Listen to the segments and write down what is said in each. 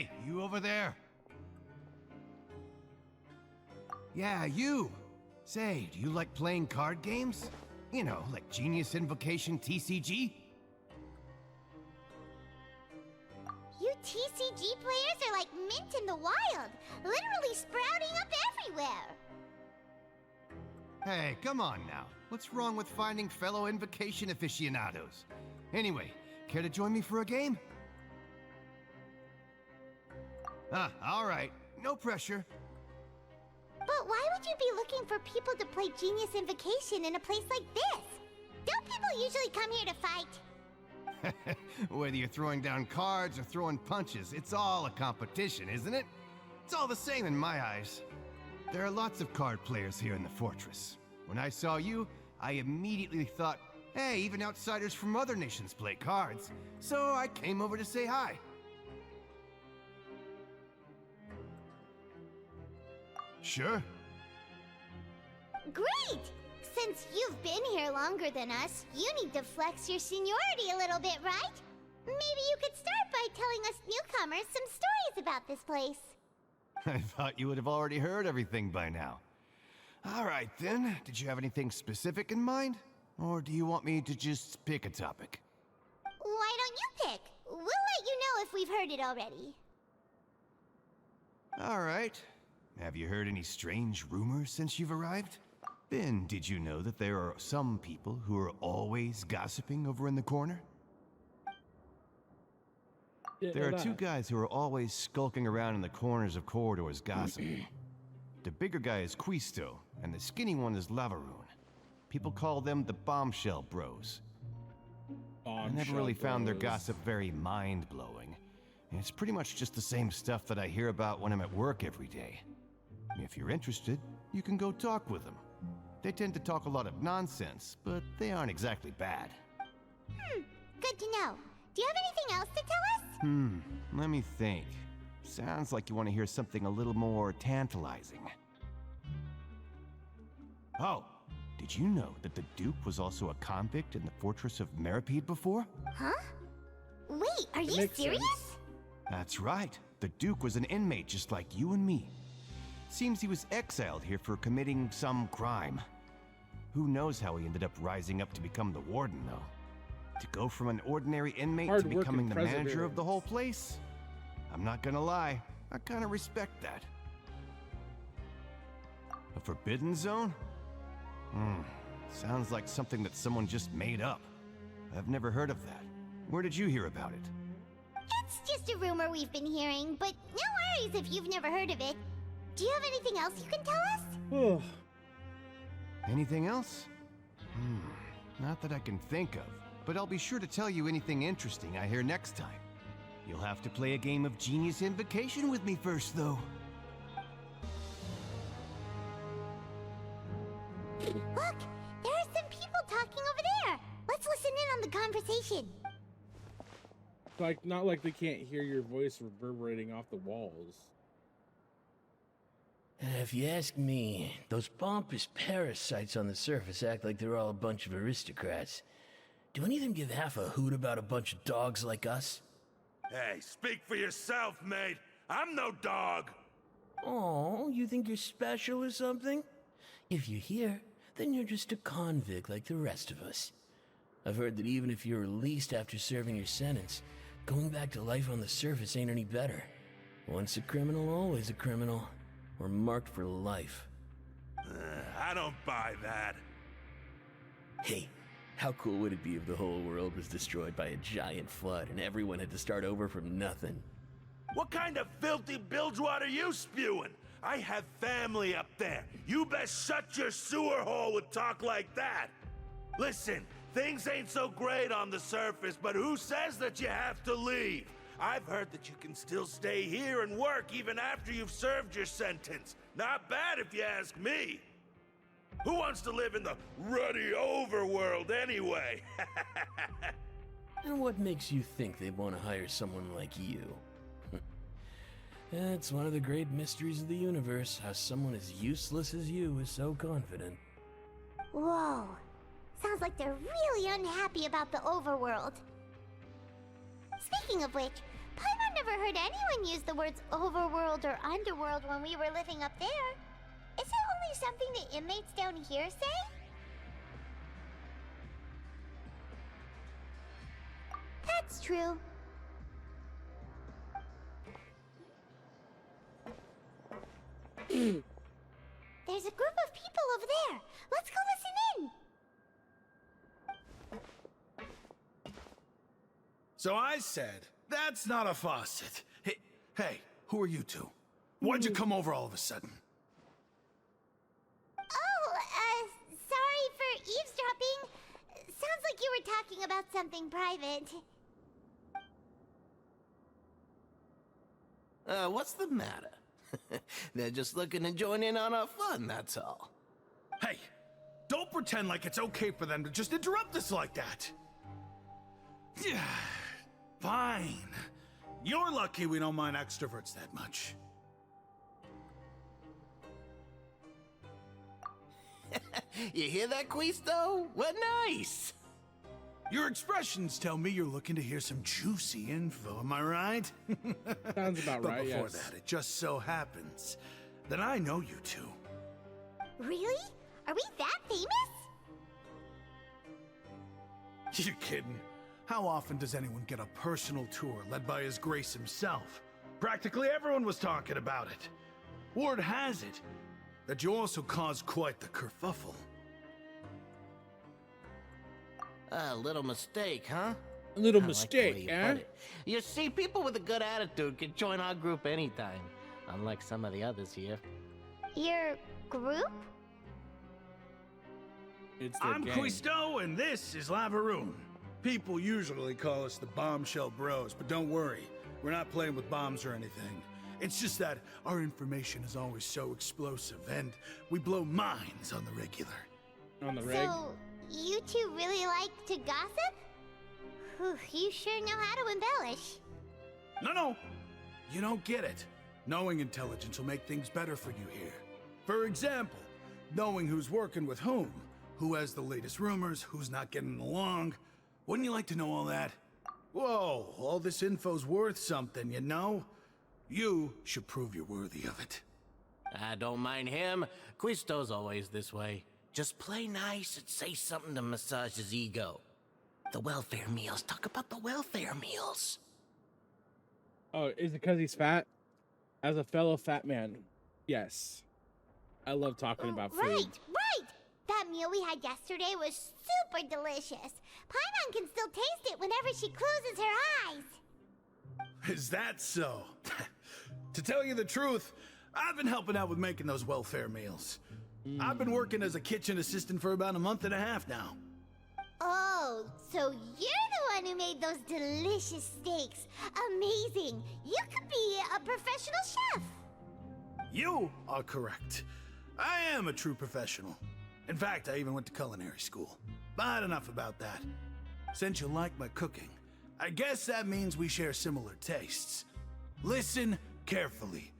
Hey, you over there? Yeah, you! Say, do you like playing card games? You know, like Genius Invocation TCG? You TCG players are like mint in the wild, literally sprouting up everywhere. Hey, come on now. What's wrong with finding fellow Invocation aficionados? Anyway, care to join me for a game? Alright. No pressure. But why would you be looking for people to play Genius Invocation in a place like this? Don't people usually come here to fight? Whether you're throwing down cards or throwing punches, it's all a competition, isn't it? It's all the same in my eyes. There are lots of card players here in the fortress. When I saw you, I immediately thought, hey, even outsiders from other nations play cards. So I came over to say hi. Sure. Great! Since you've been here longer than us, you need to flex your seniority a little bit, right? Maybe you could start by telling us newcomers some stories about this place. I thought you would have already heard everything by now. All right then, did you have anything specific in mind? Or do you want me to just pick a topic? Why don't you pick? We'll let you know if we've heard it already. All right. Have you heard any strange rumors since you've arrived? Ben, did you know that there are some people who are always gossiping over in the corner? Yeah, There are two guys who are always skulking around in the corners of corridors gossiping. The bigger guy is Quisto, and the skinny one is Lavaroon. People call them the Bombshell Bros. I never really found their gossip very mind-blowing. It's pretty much just the same stuff that I hear about when I'm at work every day. If you're interested, you can go talk with them. They tend to talk a lot of nonsense, but they aren't exactly bad. Good to know. Do you have anything else to tell us? Let me think. Sounds like you want to hear something a little more tantalizing. Oh, did you know that the Duke was also a convict in the fortress of Meripede before? Huh? Wait, are you makes serious? sense. That's right. The Duke was an inmate just like you and me. Seems he was exiled here for committing some crime. Who knows how he ended up rising up to become the warden, though. To go from an ordinary inmate to Hard work becoming and the manager of the perseverance. whole place? I'm not gonna lie, I kinda respect that. A forbidden zone? Sounds like something that someone just made up. I've never heard of that. Where did you hear about it? It's just a rumor we've been hearing, but no worries if you've never heard of it. Do you have anything else you can tell us? Oh, Anything else? Not that I can think of, but I'll be sure to tell you anything interesting I hear next time. You'll have to play a game of Genius Invocation with me first, though. Look, there are some people talking over there. Let's listen in on the conversation. like not like they can't hear your voice reverberating off the walls. If you ask me, those pompous parasites on the surface act like they're all a bunch of aristocrats. Do any of them give half a hoot about a bunch of dogs like us? Hey, speak for yourself, mate. I'm no dog. Oh, you think you're special or something? If you're here, then you're just a convict like the rest of us. I've heard that even if you're released after serving your sentence, going back to life on the surface ain't any better. Once a criminal, always a criminal. We're marked for life. I don't buy that. Hey, how cool would it be if the whole world was destroyed by a giant flood and everyone had to start over from nothing? What kind of filthy bilgewater are you spewing? I have family up there. You best shut your sewer hole with talk like that. Listen, things ain't so great on the surface, but who says that you have to leave? I've heard that you can still stay here and work even after you've served your sentence. Not bad if you ask me. Who wants to live in the ruddy overworld anyway? And what makes you think they'd want to hire someone like you? It's one of the great mysteries of the universe, how someone as useless as you is so confident. Whoa. Sounds like they're really unhappy about the overworld. Speaking of which, Paimon never heard anyone use the words overworld or underworld when we were living up there. Is it only something the inmates down here say? That's true. There's a group of people over there. Let's go listen in. So I said, that's not a faucet. Hey, who are you two? Why'd you come over all of a sudden? Oh, sorry for eavesdropping. Sounds like you were talking about something private. What's the matter? They're just looking to join in on our fun, that's all. Hey, don't pretend like it's okay for them to just interrupt us like that. Fine. You're lucky we don't mind extroverts that much. You hear that, Quisto? What nice! Your expressions tell me you're looking to hear some juicy info, am I right? Sounds about But right, before yes. that, it just so happens that I know you two. Really? Are we that famous? You're kidding. How often does anyone get a personal tour led by His Grace himself? Practically everyone was talking about it. Word has it that you also caused quite the kerfuffle. A little mistake, huh? A little I like the way mistake, you eh? put it. You see, people with a good attitude can join our group anytime, unlike some of the others here. Your group? It's their I'm gang. Quisto, and this is Lavaroon. People usually call us the Bombshell Bros, but don't worry, we're not playing with bombs or anything. It's just that our information is always so explosive, and we blow minds on the regular. On the reg. So, you two really like to gossip? Whew, you sure know how to embellish. No, you don't get it. Knowing intelligence will make things better for you here. For example, knowing who's working with whom, who has the latest rumors, who's not getting along. Wouldn't you like to know all that? Whoa, all this info's worth something, you know? You should prove you're worthy of it. I don't mind him. Quisto's always this way. Just play nice and say something to massage his ego. The welfare meals. Talk about the welfare meals. Oh, is it because he's fat? As a fellow fat man, yes. I love talking about food. Right. That meal we had yesterday was super delicious. Paimon can still taste it whenever she closes her eyes. Is that so? To tell you the truth, I've been helping out with making those welfare meals. I've been working as a kitchen assistant for about a month and a half now. Oh, so you're the one who made those delicious steaks. Amazing. You could be a professional chef. You are correct. I am a true professional. In fact, I even went to culinary school. But enough about that. Since you like my cooking, I guess that means we share similar tastes. Listen carefully.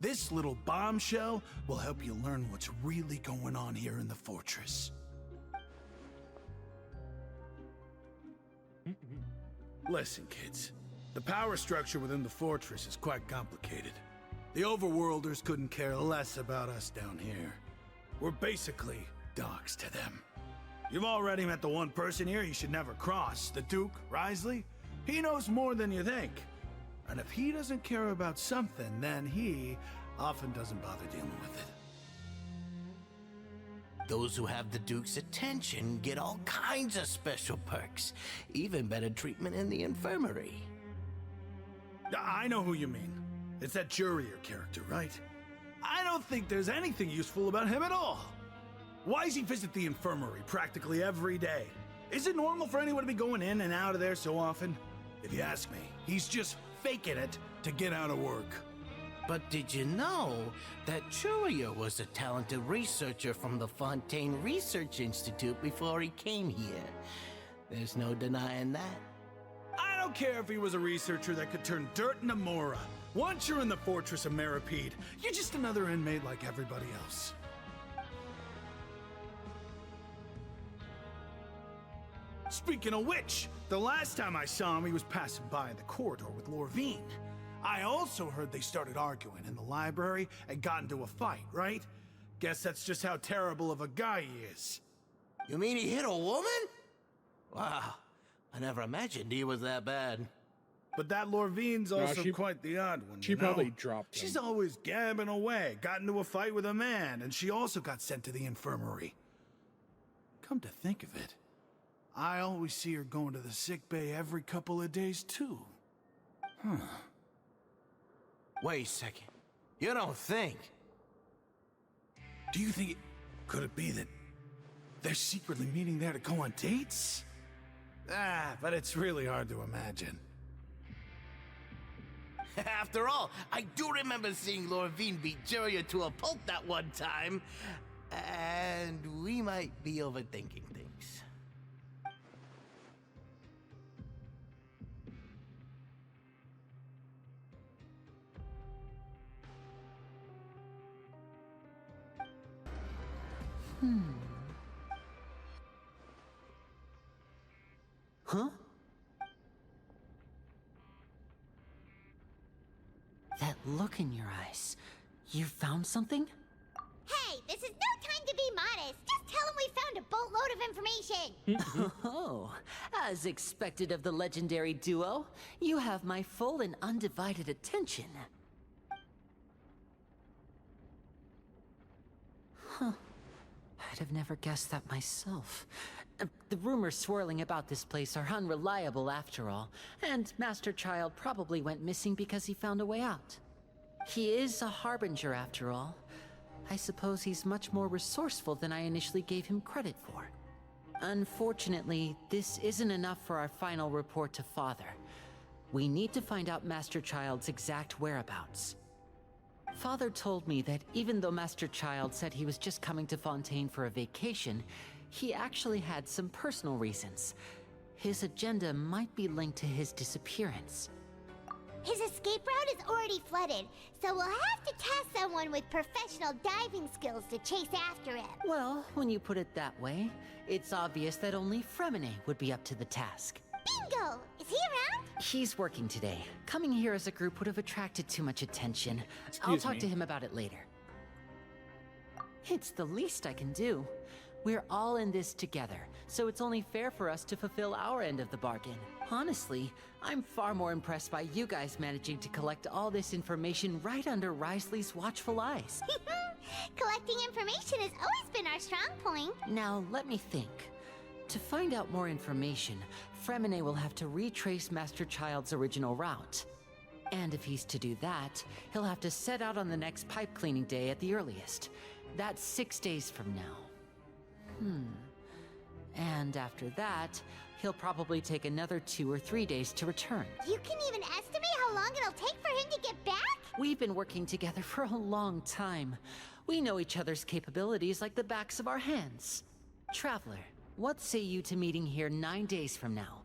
This little bombshell will help you learn what's really going on here in the fortress. Listen, kids. The power structure within the fortress is quite complicated. The overworlders couldn't care less about us down here. We're basically dogs to them. You've already met the one person here you should never cross, the Duke, Risley. He knows more than you think. And if he doesn't care about something, then he often doesn't bother dealing with it. Those who have the Duke's attention get all kinds of special perks. Even better treatment in the infirmary. I know who you mean. It's that Jurier character, right? I don't think there's anything useful about him at all. Why does he visit the infirmary practically every day? Is it normal for anyone to be going in and out of there so often? If you ask me, he's just faking it to get out of work. But did you know that Churia was a talented researcher from the Fontaine Research Institute before he came here? There's no denying that. I don't care if he was a researcher that could turn dirt into Mora. Once you're in the fortress of Meripede, you're just another inmate like everybody else. Speaking of which, the last time I saw him, he was passing by in the corridor with Lorvine. I also heard they started arguing in the library and got into a fight, right? Guess that's just how terrible of a guy he is. You mean he hit a woman? Wow, I never imagined he was that bad. But that Lorvine's also quite the odd one, She you know? probably dropped him. She's always gabbing away, got into a fight with a man, and she also got sent to the infirmary. Come to think of it, I always see her going to the sick bay every couple of days, too. Wait a second. You don't think? Do you think could it be that they're secretly meeting there to go on dates? But it's really hard to imagine. After all, I do remember seeing Lorvine beat Julia to a pulp that one time. And we might be overthinking things. Huh? That look in your eyes. You found something? Hey, this is no time to be modest. Just tell him we found a boatload of information. Oh, as expected of the legendary duo, you have my full and undivided attention. Huh. I'd have never guessed that myself. The rumors swirling about this place are unreliable after all, and Master Child probably went missing because he found a way out. He is a harbinger after all. I suppose he's much more resourceful than I initially gave him credit for. Unfortunately, this isn't enough for our final report to Father. We need to find out Master Child's exact whereabouts. Father told me that even though Master Child said he was just coming to Fontaine for a vacation, he actually had some personal reasons. His agenda might be linked to his disappearance. His escape route is already flooded, so we'll have to task someone with professional diving skills to chase after him. Well, when you put it that way, it's obvious that only Fremine would be up to the task. Bingo! Is he around? He's working today. Coming here as a group would have attracted too much attention. I'll talk to him about it later. It's the least I can do. We're all in this together, so it's only fair for us to fulfill our end of the bargain. Honestly, I'm far more impressed by you guys managing to collect all this information right under Risley's watchful eyes. Collecting information has always been our strong point. Now, let me think. To find out more information, Fremine will have to retrace Master Child's original route. And if he's to do that, he'll have to set out on the next pipe cleaning day at the earliest. That's 6 days from now. And after that, he'll probably take another 2 or 3 days to return. You can even estimate how long it'll take for him to get back? We've been working together for a long time. We know each other's capabilities like the backs of our hands. Traveler, what say you to meeting here 9 days from now?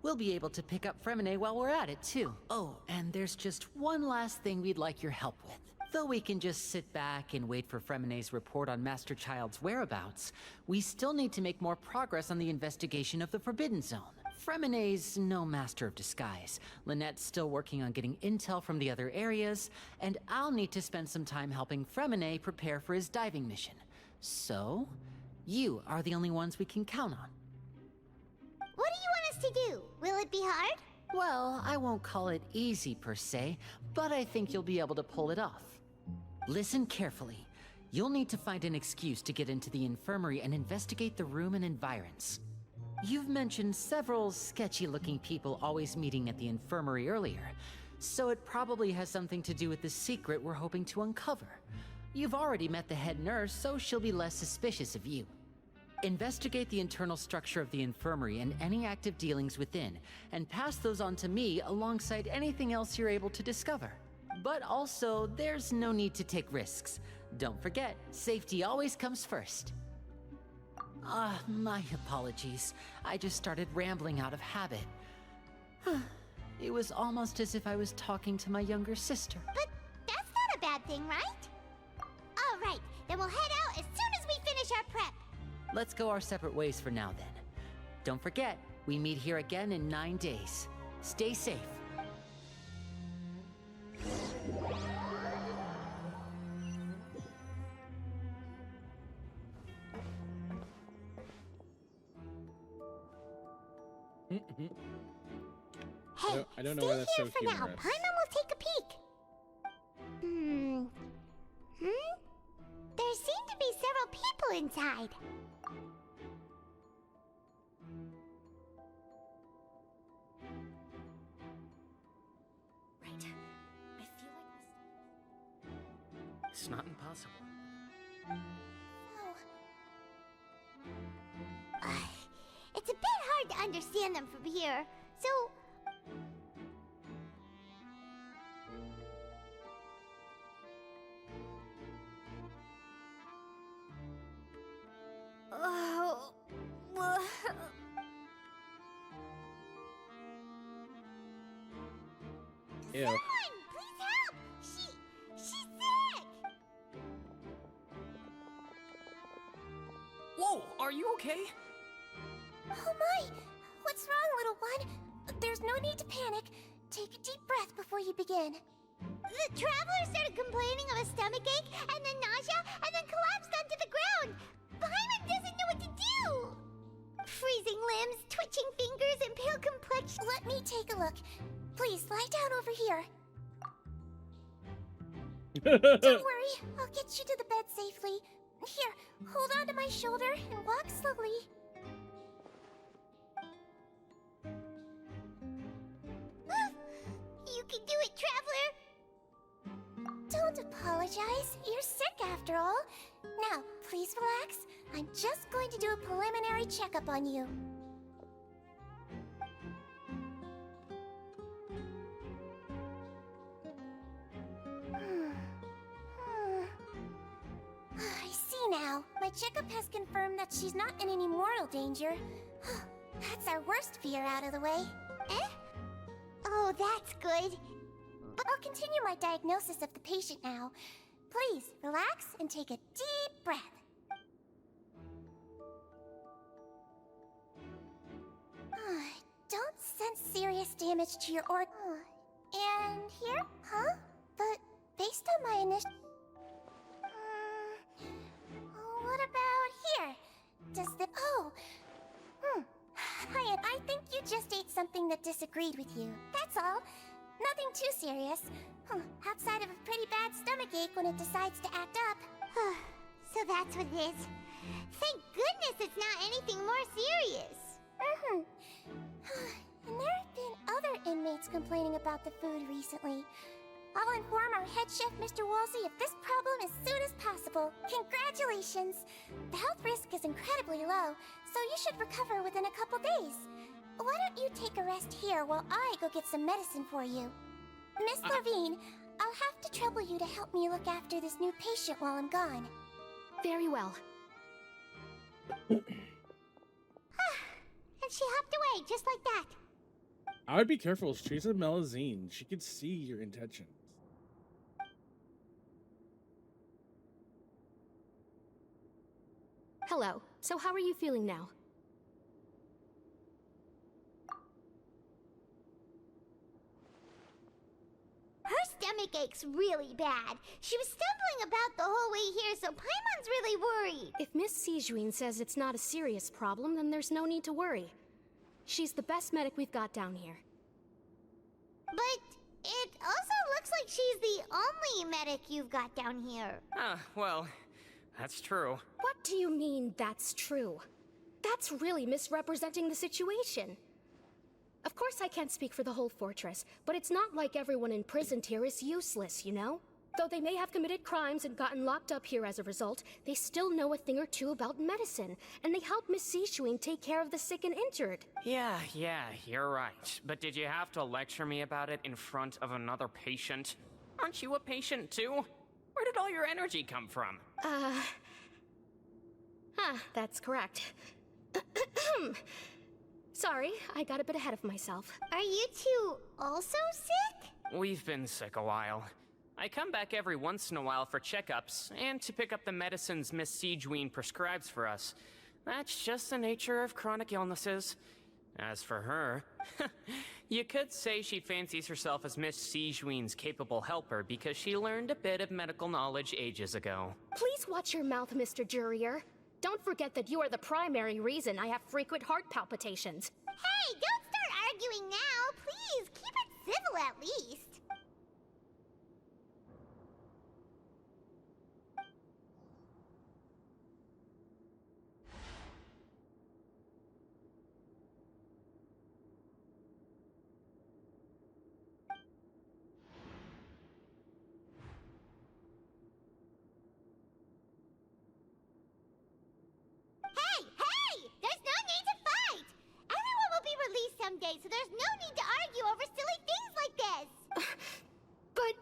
We'll be able to pick up Fremine while we're at it, too. Oh, and there's just one last thing we'd like your help with. Though we can just sit back and wait for Fremine's report on Master Child's whereabouts, we still need to make more progress on the investigation of the Forbidden Zone. Fremine's no master of disguise. Lynette's still working on getting intel from the other areas, and I'll need to spend some time helping Fremine prepare for his diving mission. So, you are the only ones we can count on. What do you want us to do? Will it be hard? Well, I won't call it easy per se, but I think you'll be able to pull it off. Listen carefully. You'll need to find an excuse to get into the infirmary and investigate the room and environs. You've mentioned several sketchy-looking people always meeting at the infirmary earlier, so it probably has something to do with the secret we're hoping to uncover. You've already met the head nurse, so she'll be less suspicious of you. Investigate the internal structure of the infirmary and any active dealings within, and pass those on to me alongside anything else you're able to discover. But also, there's no need to take risks. Don't forget, safety always comes first. My apologies. I just started rambling out of habit. It was almost as if I was talking to my younger sister. But that's not a bad thing, right? All right, then we'll head out as soon as we finish our prep. Let's go our separate ways for now, then. Don't forget, we meet here again in 9 days. Stay safe. Hey, I don't know stay why that's here so for now. humorous. Paimon will take a peek. There seem to be several people inside. Right. I feel like It's not impossible. It's a bit hard to understand them from here, so... Oh... Ew. Someone, please help! She's sick! Whoa, are you okay? Oh my! What's wrong, little one? There's no need to panic. Take a deep breath before you begin. The traveler started complaining of a stomachache, and then nausea, and then collapsed onto the ground. Paimon doesn't know what to do. Freezing limbs, twitching fingers, and pale complexion. Let me take a look. Please, lie down over here. Don't worry, I'll get you to the bed safely. Here, hold on to my shoulder and walk slowly. You can do it, traveler! Don't apologize. You're sick after all. Now, please relax. I'm just going to do a preliminary checkup on you. I see now. My checkup has confirmed that she's not in any mortal danger. That's our worst fear out of the way. Eh? Oh, that's good. But I'll continue my diagnosis of the patient now. Please, relax and take a deep breath. Don't sense serious damage to your organ. And here? Huh? But based on my initial... what about here? Does the... Oh! I think you just ate something that disagreed with you. That's all. Nothing too serious. Outside of a pretty bad stomachache when it decides to act up. So that's what it is. Thank goodness it's not anything more serious. And there have been other inmates complaining about the food recently. I'll inform our head chef, Mr. Wolsey, of this problem as soon as possible. Congratulations! The health risk is incredibly low, so you should recover within a couple days. Why don't you take a rest here while I go get some medicine for you? Miss Levine, I'll have to trouble you to help me look after this new patient while I'm gone. very well. And she hopped away, just like that. I would be careful. She's a Melusine. She could see your intentions. Hello. So how are you feeling now? Her stomach ache's really bad. She was stumbling about the whole way here, so Paimon's really worried. If Miss Sijuin says it's not a serious problem, then there's no need to worry. She's the best medic we've got down here. But it also looks like she's the only medic you've got down here. Well, that's true. What do you mean, that's true? That's really misrepresenting the situation. Of course I can't speak for the whole fortress, but it's not like everyone imprisoned here is useless, you know? Though they may have committed crimes and gotten locked up here as a result, they still know a thing or two about medicine, and they help Miss Sijuin take care of the sick and injured. Yeah, you're right. But did you have to lecture me about it in front of another patient? Aren't you a patient too? Where did all your energy come from? That's correct. Sorry, I got a bit ahead of myself. Are you two also sick? We've been sick a while. I come back every once in a while for checkups, and to pick up the medicines Miss Sijuin prescribes for us. That's just the nature of chronic illnesses. As for her, you could say she fancies herself as Miss Sijuin's capable helper because she learned a bit of medical knowledge ages ago. Please watch your mouth, Mr. Jurier. Don't forget that you are the primary reason I have frequent heart palpitations. Hey, don't arguing now. Please, keep it civil at least. Hey! There's no need to fight! Everyone will be released someday, so there's no need to argue over silly things like this! But...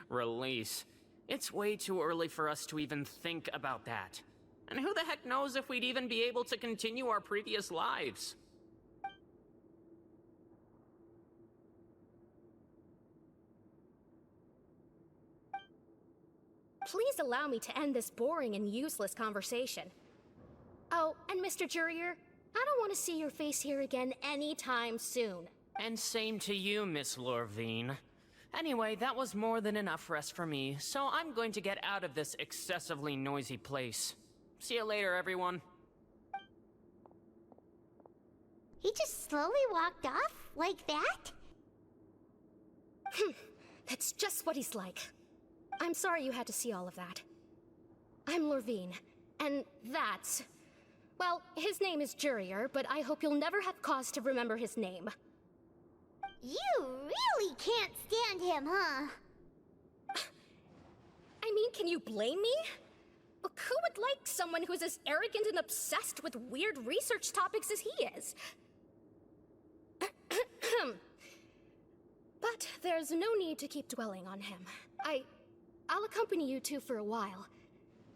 Release. It's way too early for us to even think about that. And who the heck knows if we'd even be able to continue our previous lives? Please allow me to end this boring and useless conversation. Oh, and Mr. Jurier, I don't want to see your face here again anytime soon. And same to you, Miss Lorvine. Anyway, that was more than enough rest for me, so I'm going to get out of this excessively noisy place. See you later, everyone. He just slowly walked off like that? That's just what he's like. I'm sorry you had to see all of that. I'm Lorvine, and that's... Well, his name is Jurier, but I hope you'll never have cause to remember his name. You really can't stand him, huh? I mean, can you blame me? Look, who would like someone who's as arrogant and obsessed with weird research topics as he is? But there's no need to keep dwelling on him. I'll accompany you two for a while.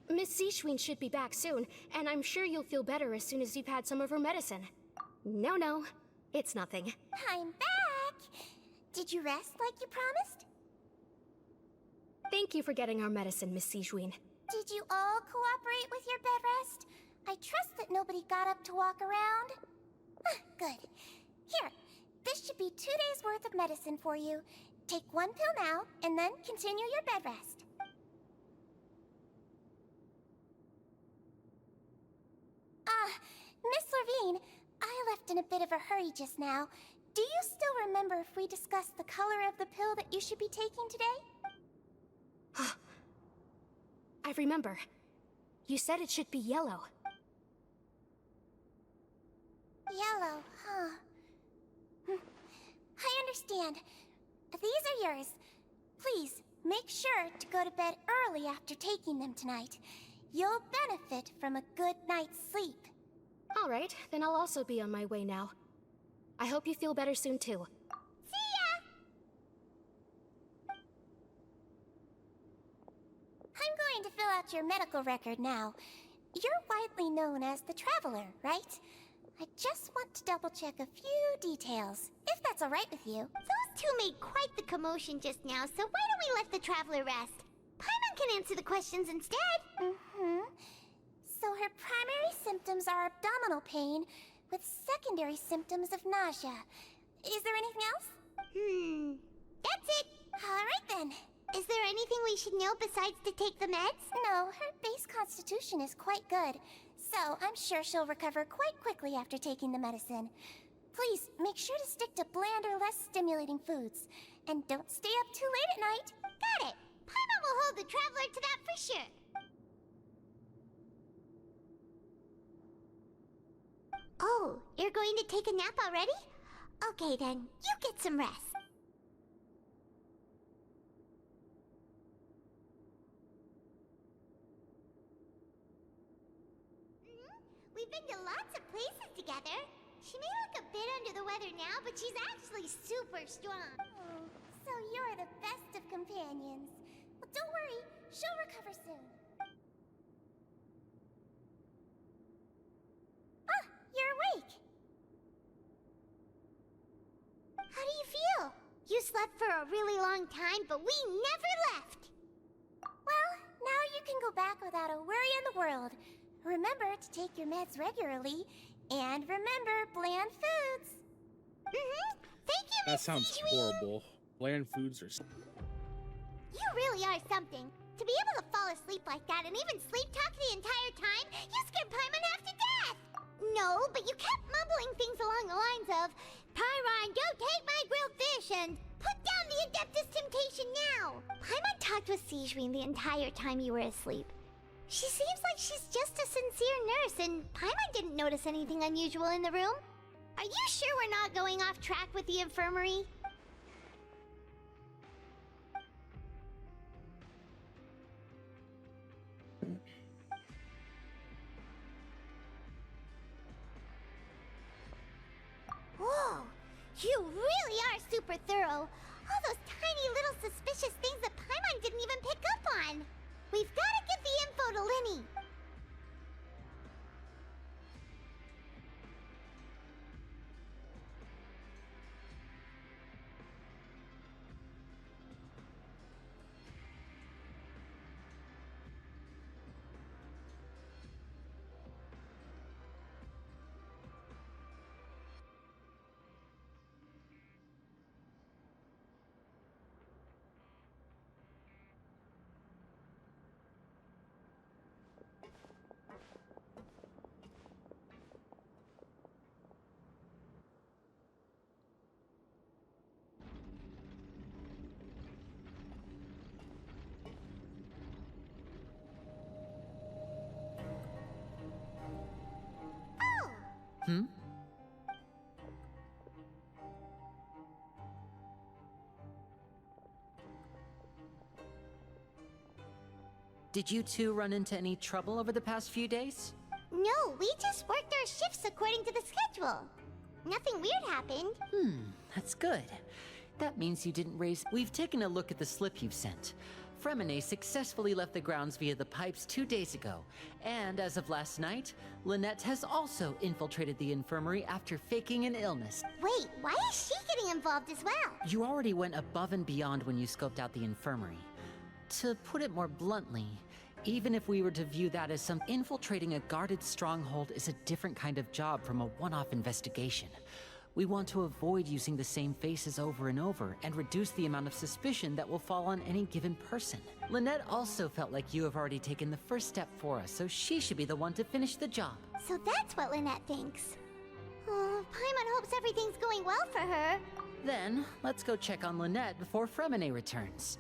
Miss Seashween should be back soon, and I'm sure you'll feel better as soon as you've had some of her medicine. No, it's nothing. I'm back! Did you rest like you promised? Thank you for getting our medicine, Miss Seashween. Did you all cooperate with your bed rest? I trust that nobody got up to walk around. Good. Here, this should be 2 days' worth of medicine for you. Take 1 pill now, and then continue your bed rest. Miss Lorvine, I left in a bit of a hurry just now. Do you still remember if we discussed the color of the pill that you should be taking today? I remember. You said it should be yellow. Yellow, huh? I understand. These are yours. Please, make sure to go to bed early after taking them tonight. You'll benefit from a good night's sleep. All right, then I'll also be on my way now. I hope you feel better soon, too. See ya! I'm going to fill out your medical record now. You're widely known as the Traveler, right? I just want to double-check a few details, if that's all right with you. Those two made quite the commotion just now, so why don't we let the Traveler rest? Paimon can answer the questions instead. So her primary symptoms are abdominal pain, with secondary symptoms of nausea. Is there anything else? That's it. All right then. Is there anything we should know besides to take the meds? No, her base constitution is quite good, so I'm sure she'll recover quite quickly after taking the medicine. Please, make sure to stick to bland or less stimulating foods, and don't stay up too late at night. Got it. Paimon will hold the Traveler to that for sure. Oh, you're going to take a nap already? Okay then, you get some rest. We've been to lots of places together. She may look a bit under the weather now, but she's actually super strong. Oh, so you're the best of companions. Well, don't worry, she'll recover soon. You're awake. How do you feel? You slept for a really long time, but we never left. Well, now you can go back without a worry in the world. Remember to take your meds regularly, and remember bland foods. Thank you, Miss That sounds Seashween. horrible. Bland foods are... You really are something. To be able to fall asleep like that and even sleep talk the entire time, you scared Paimon half to death. No, but you kept mumbling things along the lines of, Pyron, go take my grilled fish and put down the Adeptus Temptation now! Paimon talked with Sijwin the entire time you were asleep. She seems like she's just a sincere nurse, and Paimon didn't notice anything unusual in the room. Are you sure we're not going off track with the infirmary? Whoa! You really are super thorough. All those tiny little suspicious things that Paimon didn't even pick up on. We've got to give the info to Linny. Hmm? Did you two run into any trouble over the past few days? No, we just worked our shifts according to the schedule. Nothing weird happened. That's good. That means you didn't raise... We've taken a look at the slip you've sent. Fremine successfully left the grounds via the pipes 2 days ago. And as of last night, Lynette has also infiltrated the infirmary after faking an illness. Wait, why is she getting involved as well? You already went above and beyond when you scoped out the infirmary. To put it more bluntly, even if we were to view that as some infiltrating a guarded stronghold is a different kind of job from a one-off investigation. We want to avoid using the same faces over and over and reduce the amount of suspicion that will fall on any given person. Lynette also felt like you have already taken the first step for us, so she should be the one to finish the job. So that's what Lynette thinks. Oh, Paimon hopes everything's going well for her. Then, let's go check on Lynette before Fremine returns.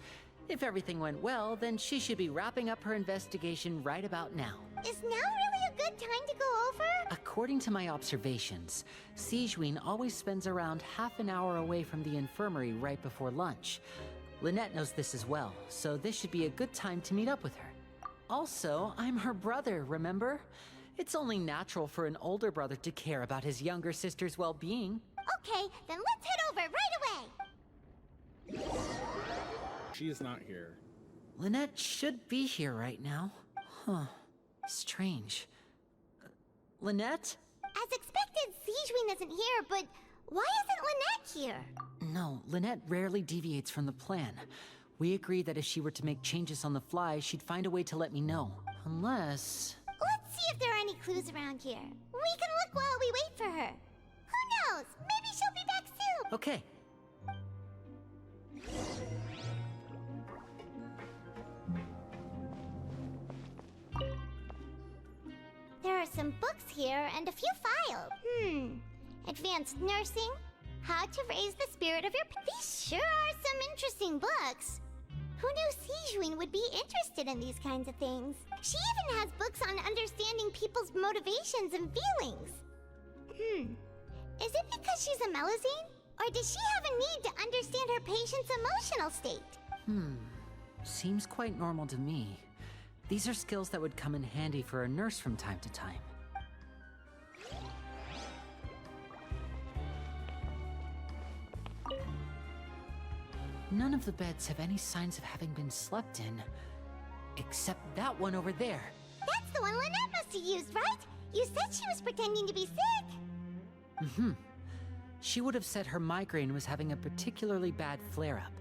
If everything went well, then she should be wrapping up her investigation right about now. Is now really a good time to go over? According to my observations, Sijwin always spends around half an hour away from the infirmary right before lunch. Lynette knows this as well, so this should be a good time to meet up with her. Also, I'm her brother, remember? It's only natural for an older brother to care about his younger sister's well-being. Okay, then let's head over right away. She's not here. Lynette should be here right now. Huh. Strange. Lynette? As expected, Sijwin isn't here, but why isn't Lynette here? No, Lynette rarely deviates from the plan. We agreed that if she were to make changes on the fly, she'd find a way to let me know. Unless... Let's see if there are any clues around here. We can look while we wait for her. Who knows? Maybe she'll be back soon. Okay. There are some books here and a few files. Advanced nursing, how to raise the spirit of your... These sure are some interesting books. Who knew Sijwin would be interested in these kinds of things? She even has books on understanding people's motivations and feelings. Is it because she's a Melusine? Or does she have a need to understand her patient's emotional state? Seems quite normal to me. These are skills that would come in handy for a nurse from time to time. None of the beds have any signs of having been slept in, except that one over there. That's the one Lynette must have used, right? You said she was pretending to be sick. She would have said her migraine was having a particularly bad flare-up.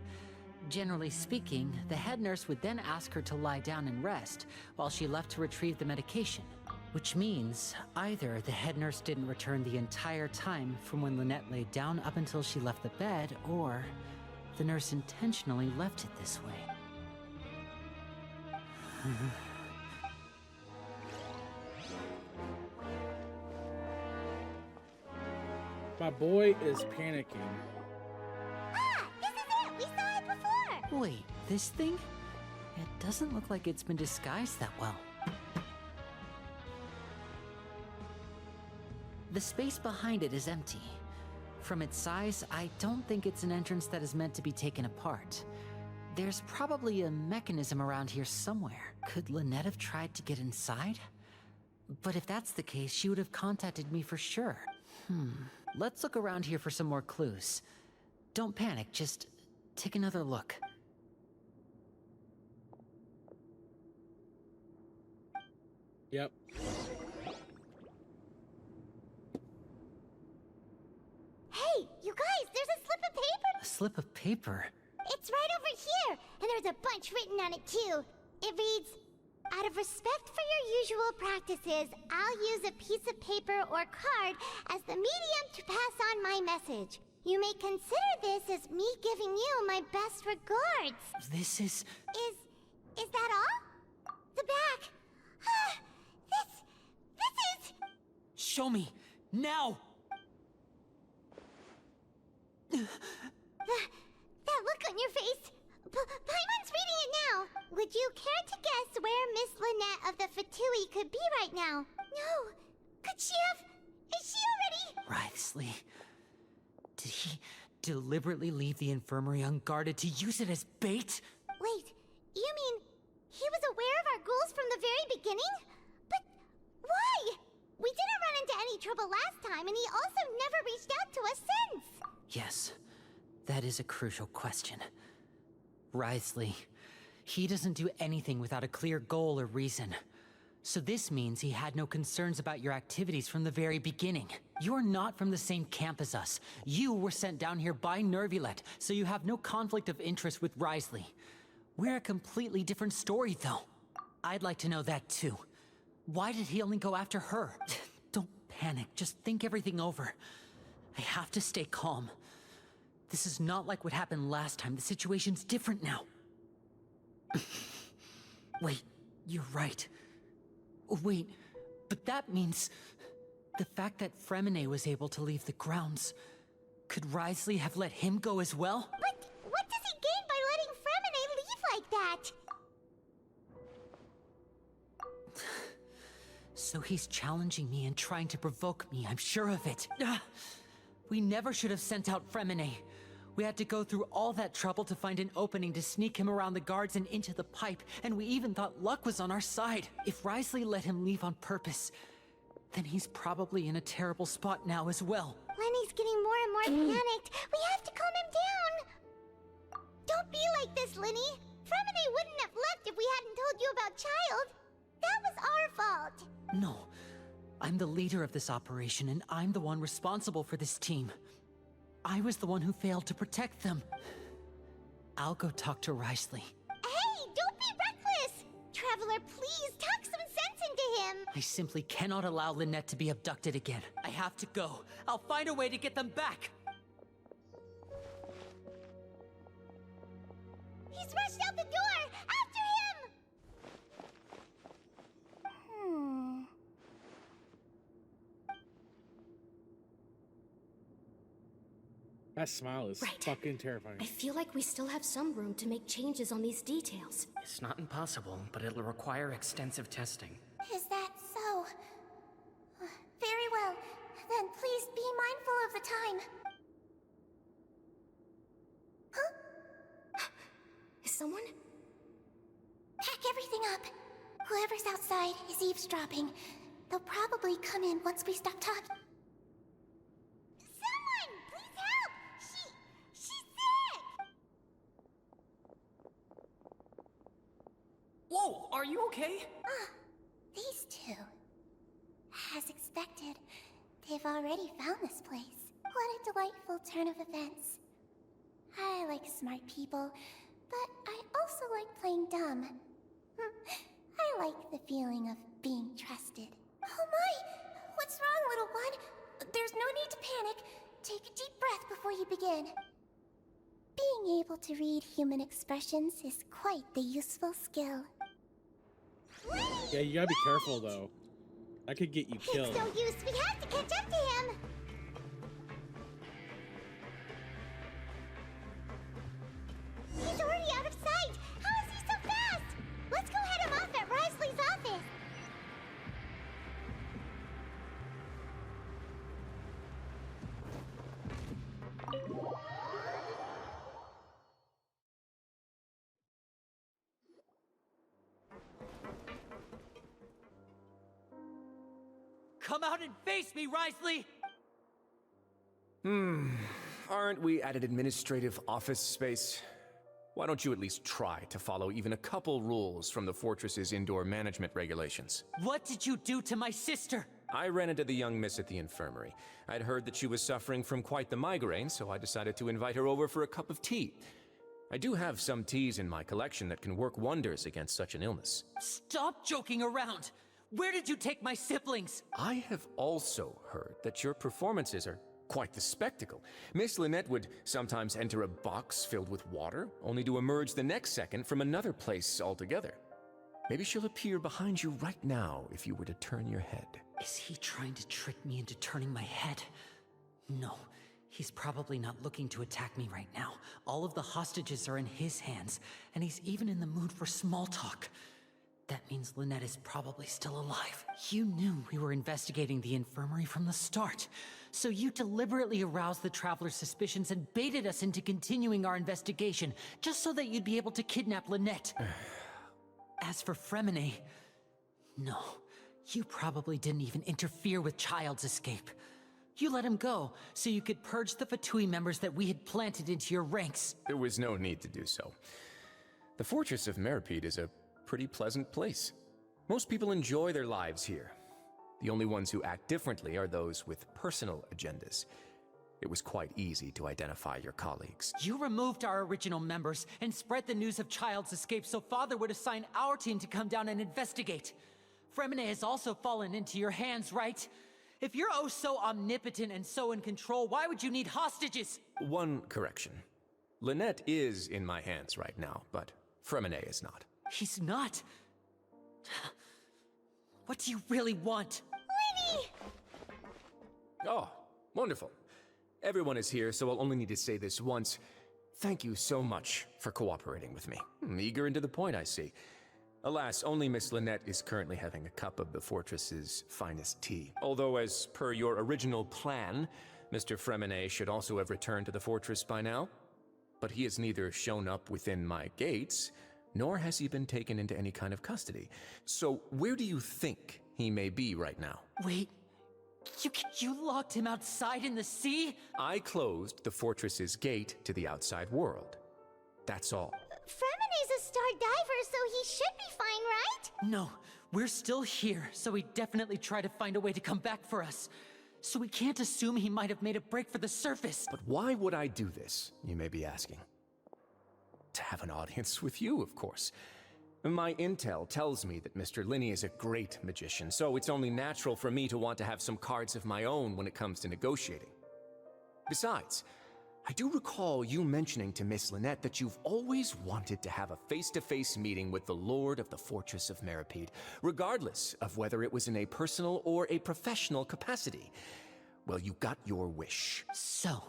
Generally speaking, the head nurse would then ask her to lie down and rest, while she left to retrieve the medication. Which means, either the head nurse didn't return the entire time from when Lynette laid down up until she left the bed, or the nurse intentionally left it this way. My boy is panicking. Ah, this is it! We saw it before! Wait, this thing? It doesn't look like it's been disguised that well. The space behind it is empty. From its size, I don't think it's an entrance that is meant to be taken apart. There's probably a mechanism around here somewhere. Could Lynette have tried to get inside? But if that's the case, she would have contacted me for sure. Let's look around here for some more clues. Don't panic, just take another look. Yep. Hey, you guys, there's a slip of paper! A slip of paper? It's right over here, and there's a bunch written on it too. It reads, "Out of respect for your usual practices, I'll use a piece of paper or card as the medium to pass on my message. You may consider this as me giving you my best regards." This is... Is that all? The back. This is... Show me! Now! That look on your face. Paimon's reading it now. Would you care to guess where Miss Lynette of the Fatui could be right now? No. Could she have... Is she already... Writhsley. Did he deliberately leave the infirmary unguarded to use it as bait? Wait, you mean he was aware of our goals from the very beginning? But why? We didn't run into any trouble last time, and he also never reached out to us since. Yes, that is a crucial question. Writhsley, he doesn't do anything without a clear goal or reason. So this means he had no concerns about your activities from the very beginning. You're not from the same camp as us. You were sent down here by Nervulet, so you have no conflict of interest with Writhsley. We're a completely different story, though. I'd like to know that, too. Why did he only go after her? Don't panic, just think everything over. I have to stay calm. This is not like what happened last time. The situation's different now. Wait, you're right. Wait, but that means... the fact that Fremine was able to leave the grounds... could Writhsley have let him go as well? But what does he gain by letting Fremine leave like that? So he's challenging me and trying to provoke me, I'm sure of it. We never should have sent out Fremine. We had to go through all that trouble to find an opening to sneak him around the guards and into the pipe, and we even thought luck was on our side. If Writhsley let him leave on purpose, then he's probably in a terrible spot now as well. Lenny's getting more and more panicked. We have to calm him down. Don't be like this, Lenny. Fremine wouldn't have left if we hadn't told you about Child. That was our fault. No, I'm the leader of this operation, and I'm the one responsible for this team. I was the one who failed to protect them. I'll go talk to Writhsley. Hey, don't be reckless! Traveler, please, talk some sense into him! I simply cannot allow Lynette to be abducted again. I have to go. I'll find a way to get them back! He's rushed out the door! After him! That smile is Right. fucking terrifying. I feel like we still have some room to make changes on these details. It's not impossible, but it'll require extensive testing. Is that so? Very well. Then please be mindful of the time. Huh? Is someone? Pack everything up. Whoever's outside is eavesdropping. They'll probably come in once we stop talking. Someone! Please help! She's sick! Whoa, are you okay? These two. As expected, they've already found this place. What a delightful turn of events. I like smart people, but I also like playing dumb. I like the feeling of being trusted. Oh my! What's wrong, little one? There's no need to panic. Take a deep breath before you begin. Being able to read human expressions is quite the useful skill. Yeah, you gotta be careful though. That could get you killed. It's no use. We have to catch up to him. He's already out of sight! How is he so fast? Let's go head him off at Risley's office! Come out and face me, Risley! Aren't we at an administrative office space? Why don't you at least try to follow even a couple rules from the fortress's indoor management regulations? What did you do to my sister? I ran into the young miss at the infirmary. I'd heard that she was suffering from quite the migraine, so I decided to invite her over for a cup of tea. I do have some teas in my collection that can work wonders against such an illness. Stop joking around! Where did you take my siblings? I have also heard that your performances are quite the spectacle. Miss Lynette would sometimes enter a box filled with water, only to emerge the next second from another place altogether. Maybe she'll appear behind you right now if you were to turn your head. Is he trying to trick me into turning my head? No, he's probably not looking to attack me right now. All of the hostages are in his hands, and he's even in the mood for small talk. That means Lynette is probably still alive. You knew we were investigating the infirmary from the start, so you deliberately aroused the Traveler's suspicions and baited us into continuing our investigation, just so that you'd be able to kidnap Lynette. As for Fremine, no, you probably didn't even interfere with Child's escape. You let him go, so you could purge the Fatui members that we had planted into your ranks. There was no need to do so. The Fortress of Meripede is a pretty pleasant place. Most people enjoy their lives here. The only ones who act differently are those with personal agendas. It was quite easy to identify your colleagues. You removed our original members and spread the news of Child's escape so Father would assign our team to come down and investigate. Fremine has also fallen into your hands, right? If you're oh so omnipotent and so in control, why would you need hostages? One correction. Lynette is in my hands right now, but Fremine is not. He's not. What do you really want? Lenny! Oh, wonderful. Everyone is here, so I'll only need to say this once. Thank you so much for cooperating with me. Eager and to the point, I see. Alas, only Miss Lynette is currently having a cup of the fortress's finest tea. Although, as per your original plan, Mr. Fremine should also have returned to the fortress by now. But he has neither shown up within my gates, nor has he been taken into any kind of custody. So where do you think he may be right now? Wait, you locked him outside in the sea? I closed the fortress's gate to the outside world. That's all. Fremine's a star diver, so he should be fine, right? No, we're still here, so he definitely tried to find a way to come back for us. So we can't assume he might have made a break for the surface. But why would I do this, you may be asking? To have an audience with you, of course. My intel tells me that Mr. Linney is a great magician, so it's only natural for me to want to have some cards of my own when it comes to negotiating. Besides, I do recall you mentioning to Miss Lynette that you've always wanted to have a face-to-face meeting with the Lord of the Fortress of Meripede, regardless of whether it was in a personal or a professional capacity. Well, you got your wish. So,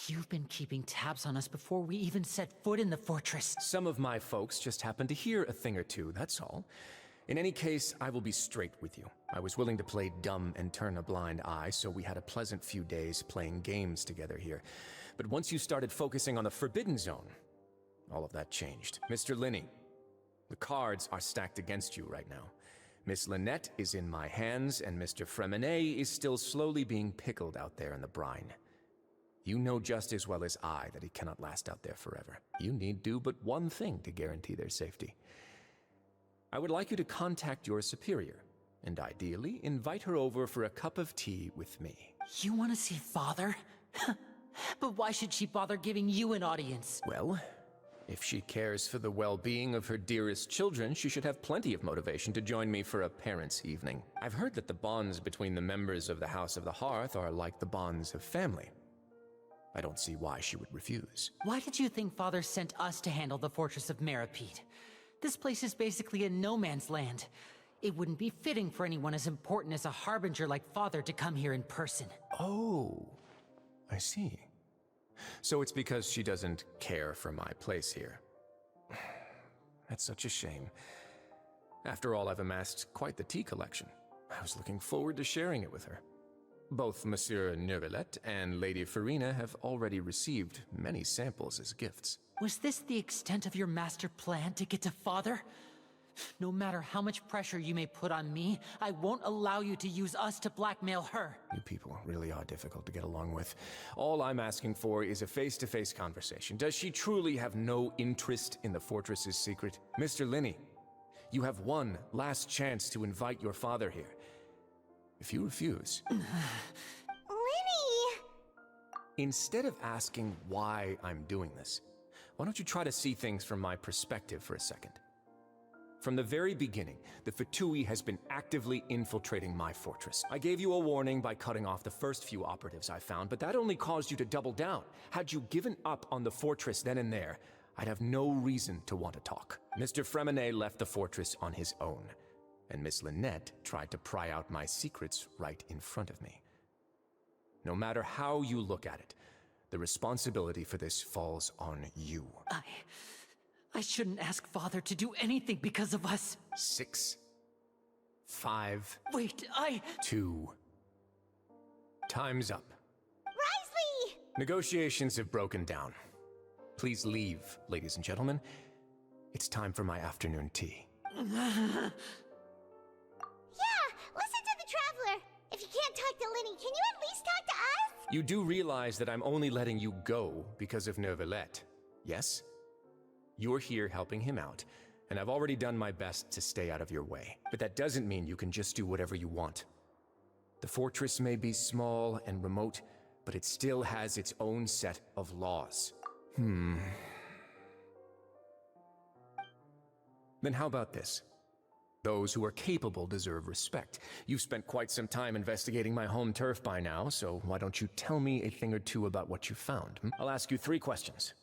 you've been keeping tabs on us before we even set foot in the fortress. Some of my folks just happened to hear a thing or two, that's all. In any case, I will be straight with you. I was willing to play dumb and turn a blind eye, so we had a pleasant few days playing games together here. But once you started focusing on the Forbidden Zone, all of that changed. Mr. Linney, the cards are stacked against you right now. Miss Lynette is in my hands, and Mr. Fremine is still slowly being pickled out there in the brine. You know just as well as I that he cannot last out there forever. You need do but one thing to guarantee their safety. I would like you to contact your superior, and ideally invite her over for a cup of tea with me. You want to see Father? But why should she bother giving you an audience? Well, if she cares for the well-being of her dearest children, she should have plenty of motivation to join me for a parents' evening. I've heard that the bonds between the members of the House of the Hearth are like the bonds of family. I don't see why she would refuse. Why did you think Father sent us to handle the Fortress of Meripede? This place is basically a no-man's land. It wouldn't be fitting for anyone as important as a harbinger like Father to come here in person. Oh, I see. So it's because she doesn't care for my place here. That's such a shame. After all, I've amassed quite the tea collection. I was looking forward to sharing it with her. Both Monsieur Neuvillette and Lady Farina have already received many samples as gifts. Was this the extent of your master plan to get to Father? No matter how much pressure you may put on me, I won't allow you to use us to blackmail her. You people really are difficult to get along with. All I'm asking for is a face-to-face conversation. Does she truly have no interest in the fortress's secret? Mr. Linney, you have one last chance to invite your father here. If you refuse... Linny! Instead of asking why I'm doing this, why don't you try to see things from my perspective for a second? From the very beginning, the Fatui has been actively infiltrating my fortress. I gave you a warning by cutting off the first few operatives I found, but that only caused you to double down. Had you given up on the fortress then and there, I'd have no reason to want to talk. Mr. Fremenet left the fortress on his own, and Miss Lynette tried to pry out my secrets right in front of me. No matter how you look at it, the responsibility for this falls on you. I shouldn't ask Father to do anything because of us. 6, 5... Wait, 2... Time's up. Risley! Negotiations have broken down. Please leave, ladies and gentlemen. It's time for my afternoon tea. Yeah, listen to the Traveler. If you can't talk to Linny, can you at least talk to us? You do realize that I'm only letting you go because of Neuvillette, yes? You're here helping him out, and I've already done my best to stay out of your way. But that doesn't mean you can just do whatever you want. The fortress may be small and remote, but it still has its own set of laws. Then how about this? Those who are capable deserve respect. You've spent quite some time investigating my home turf by now, so why don't you tell me a thing or two about what you found? I'll ask you 3 questions.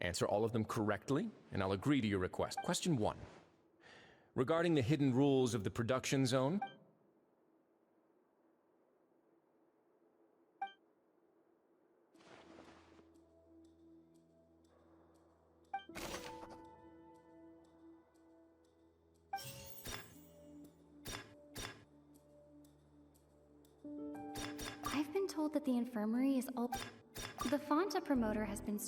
Answer all of them correctly, and I'll agree to your request. Question 1. Regarding the hidden rules of the production zone, I've been told that the infirmary is all... The Fonta promoter has been...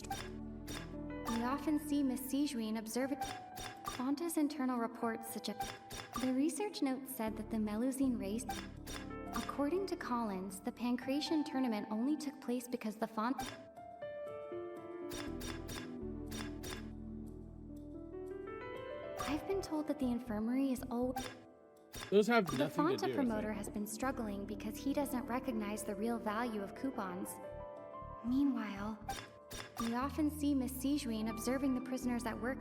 We often see Miss Sijuin observe it. Fonta's internal reports suggest... The research note said that the Melusine race... According to Collins, the Pancration tournament only took place because the Fonta... I've been told that the infirmary is all... Those have The nothing to Fonta do. promoter has been struggling because he doesn't recognize the real value of coupons. Meanwhile, we often see Miss Sijuin observing the prisoners at work.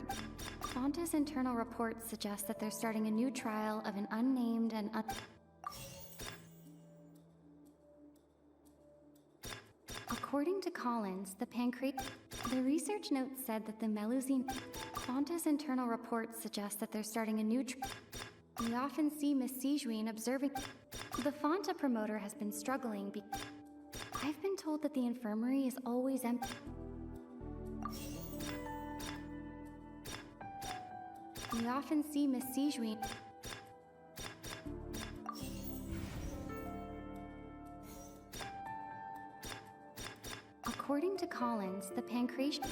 Fonta's internal reports suggest that they're starting a new trial of an unnamed and According to Collins, the research note said that the Melusine... Fonta's internal reports suggest that they're starting a new We often see Miss Sijuin observing... The Fonta promoter has been struggling I've been told that the infirmary is always empty. We often see Miss Sijuin... According to Collins, the Pancration...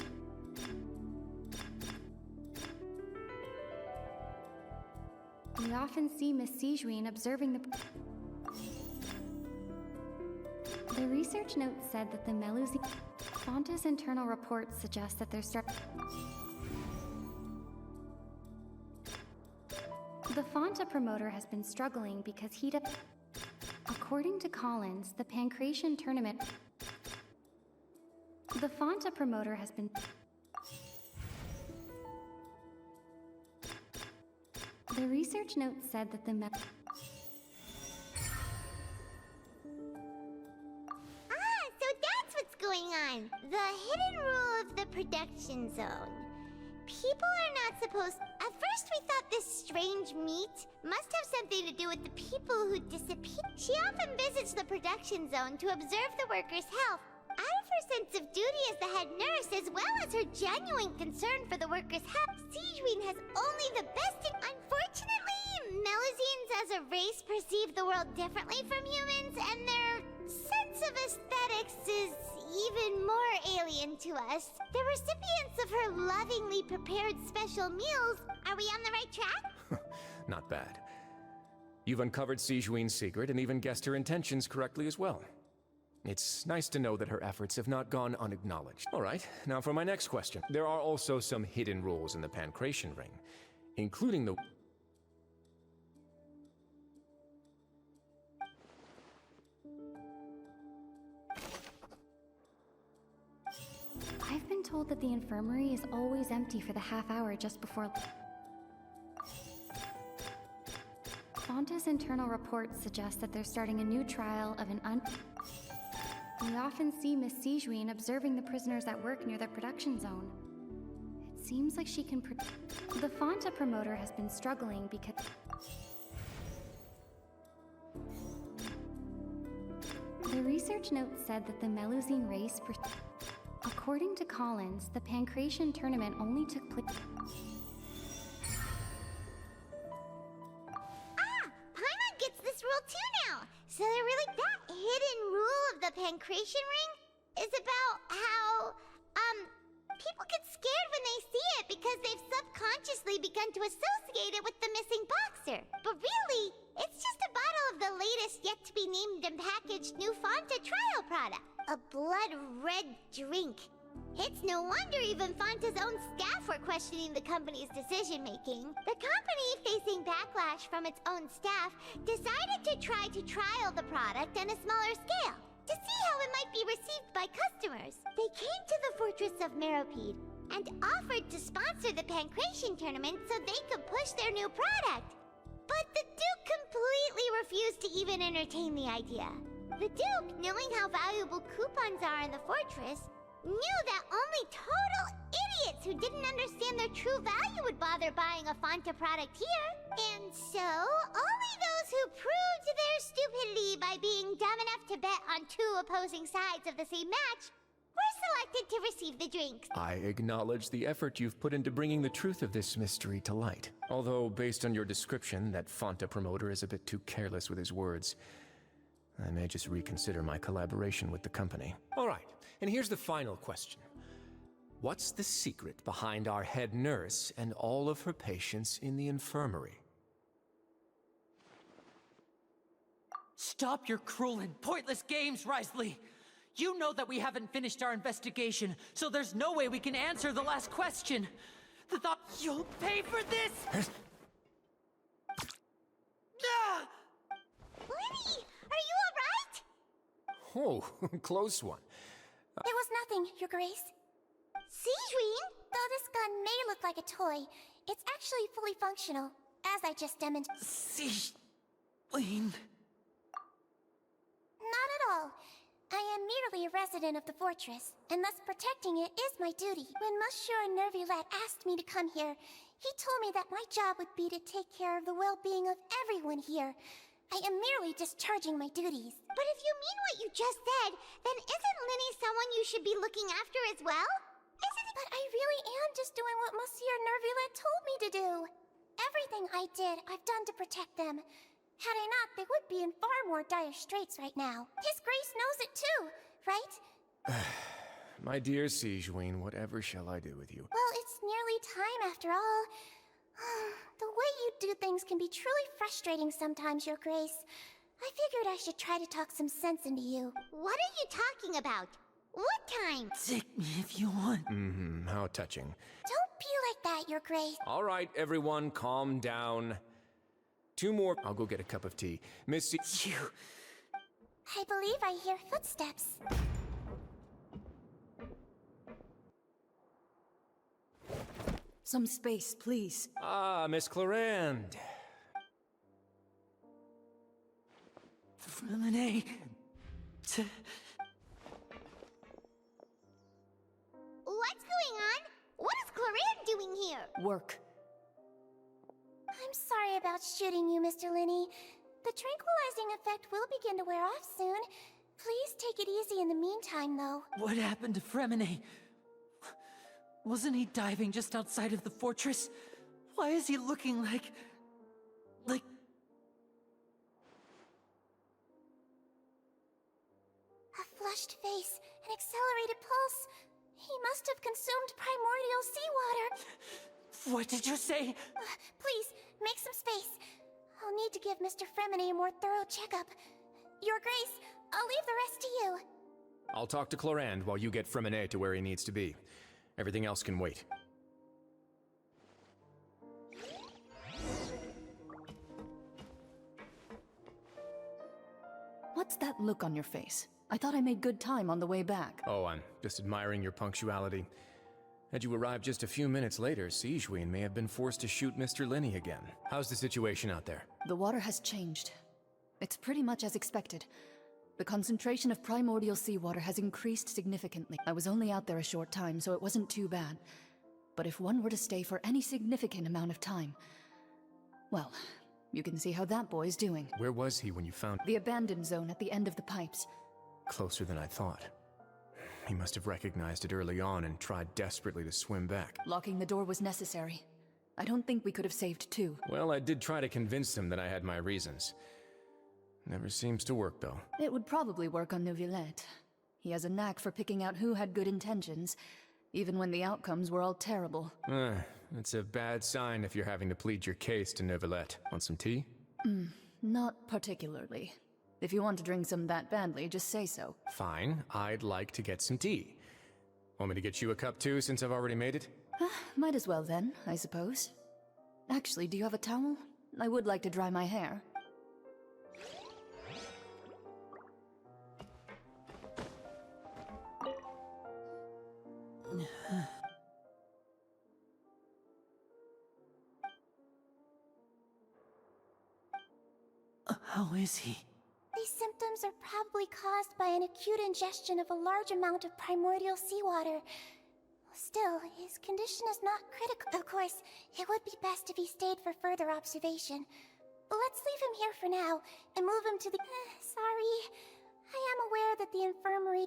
We often see Miss Sijuin observing the... The research note said that the Melusine... Fonta's internal reports suggest that they're The Fonta promoter has been struggling because he does... According to Collins, the Pancration tournament... The Fonta promoter has been... The research note said that the So that's what's going on. The hidden rule of the production zone. People are not supposed... At first we thought this strange meat must have something to do with the people who disappeared. She often visits the production zone to observe the workers' health, out of sense of duty as the head nurse, as well as her genuine concern for the workers' health, Sijuin has only the best in... Unfortunately, Melusines as a race perceive the world differently from humans, and their sense of aesthetics is even more alien to us. The recipients of her lovingly prepared special meals, are we on the right track? Not bad. You've uncovered Sijuin's secret and even guessed her intentions correctly as well. It's nice to know that her efforts have not gone unacknowledged. All right, now for my next question. There are also some hidden rules in the Pancration Ring, including the... I've been told that the infirmary is always empty for the half hour just before... Fonta's internal reports suggest that they're starting a new trial of an We often see Miss Sijuin observing the prisoners at work near the production zone. It seems like she can The Fonta promoter has been struggling because... The research note said that the Melusine race... According to Collins, the Pancration tournament only took place... Paimon gets this rule too now! So they're really that hidden rule of the Pancration Ring is about how, people get scared when they see it because they've subconsciously begun to associate it with the missing boxer. But really, it's just a bottle of the latest yet-to-be-named and packaged new Fonta trial product. A blood-red drink. It's no wonder even Fonta's own staff were questioning the company's decision-making. The company, facing backlash from its own staff, decided to try to trial the product on a smaller scale, to see how it might be received by customers. They came to the fortress of Meropide and offered to sponsor the Pancration tournament so they could push their new product. But the Duke completely refused to even entertain the idea. The Duke, knowing how valuable coupons are in the fortress, knew that only total idiots who didn't understand their true value would bother buying a Fonta product here. And so, only those who proved their stupidity by being dumb enough to bet on two opposing sides of the same match were selected to receive the drinks. I acknowledge the effort you've put into bringing the truth of this mystery to light. Although, based on your description, that Fonta promoter is a bit too careless with his words. I may just reconsider my collaboration with the company. All right, and here's the final question. What's the secret behind our head nurse and all of her patients in the infirmary? Stop your cruel and pointless games, Risley! You know that we haven't finished our investigation, so there's no way we can answer the last question. The thought you'll pay for this! Ah! Lenny, are you alright? Oh, close one. There was nothing, Your Grace. Sijuin? Though this gun may look like a toy, it's actually fully functional, as I just demonstrated. Sijuin... Not at all. I am merely a resident of the fortress, and thus protecting it is my duty. When Monsieur Nervulet asked me to come here, he told me that my job would be to take care of the well-being of everyone here. I am merely discharging my duties. But if you mean what you just said, then isn't Linny someone you should be looking after as well? Isn't it? But I really am just doing what Monsieur Nervulet told me to do. Everything I did, I've done to protect them. Had I not, they would be in far more dire straits right now. His Grace knows it too, right? My dear Sijuin, whatever shall I do with you? Well, it's nearly time after all. The way you do things can be truly frustrating sometimes, Your Grace. I figured I should try to talk some sense into you. What are you talking about? What time? Take me if you want. How touching. Don't be like that, Your Grace. All right, everyone, calm down. 2 more. I'll go get a cup of tea. Miss You... I believe I hear footsteps. Some space, please. Ah, Miss Clarande. Renee... What's going on? What is Clarande doing here? Work. I'm sorry about shooting you, Mr. Linney. The tranquilizing effect will begin to wear off soon. Please take it easy in the meantime, though. What happened to Fremine? Wasn't he diving just outside of the fortress? Why is he looking like... A flushed face, an accelerated pulse. He must have consumed primordial seawater. What did you say? Please, make some space. I'll need to give Mr. Fremine a more thorough checkup. Your Grace, I'll leave the rest to you. I'll talk to Clorand while you get Fremine to where he needs to be. Everything else can wait. What's that look on your face? I thought I made good time on the way back. Oh, I'm just admiring your punctuality. Had you arrived just a few minutes later, Sigewinne may have been forced to shoot Mr. Lenny again. How's the situation out there? The water has changed. It's pretty much as expected. The concentration of primordial seawater has increased significantly. I was only out there a short time, so it wasn't too bad. But if one were to stay for any significant amount of time... well, you can see how that boy's doing. Where was he when you found... The abandoned zone at the end of the pipes. Closer than I thought. He must have recognized it early on and tried desperately to swim back. Locking the door was necessary. I don't think we could have saved two. Well, I did try to convince him that I had my reasons. Never seems to work, though. It would probably work on Neuvillette. He has a knack for picking out who had good intentions, even when the outcomes were all terrible. It's a bad sign if you're having to plead your case to Neuvillette. Want some tea? Not particularly. If you want to drink some that badly, just say so. Fine, I'd like to get some tea. Want me to get you a cup too, since I've already made it? Might as well then, I suppose. Actually, do you have a towel? I would like to dry my hair. How is he? These symptoms are probably caused by an acute ingestion of a large amount of primordial seawater. Still, his condition is not critical. Of course, it would be best if he stayed for further observation. Let's leave him here for now, and move him to the... sorry. I am aware that the infirmary...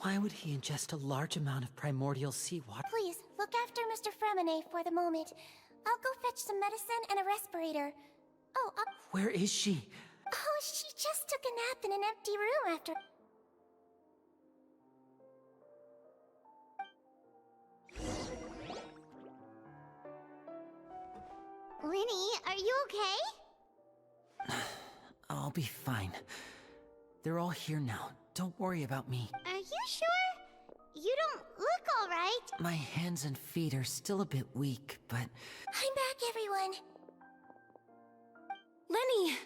Why would he ingest a large amount of primordial seawater? Please, look after Mr. Fremine for the moment. I'll go fetch some medicine and a respirator. Oh, Where is she? Oh, she just took a nap in an empty room after... Lenny, are you okay? I'll be fine. They're all here now. Don't worry about me. Are you sure? You don't look alright. My hands and feet are still a bit weak, but... I'm back, everyone. Lenny!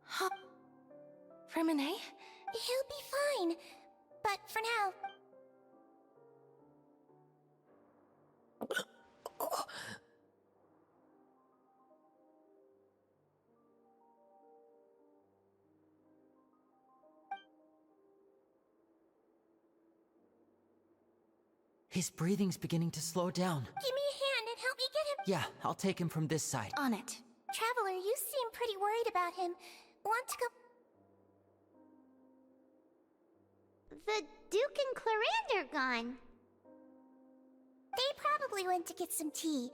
Huh? Fremine? He'll be fine. But for now... His breathing's beginning to slow down. Give me a hand and help me get him... Yeah, I'll take him from this side. On it. Traveler, you seem pretty worried about him. Want to go... The Duke and Clorand are gone. They probably went to get some tea.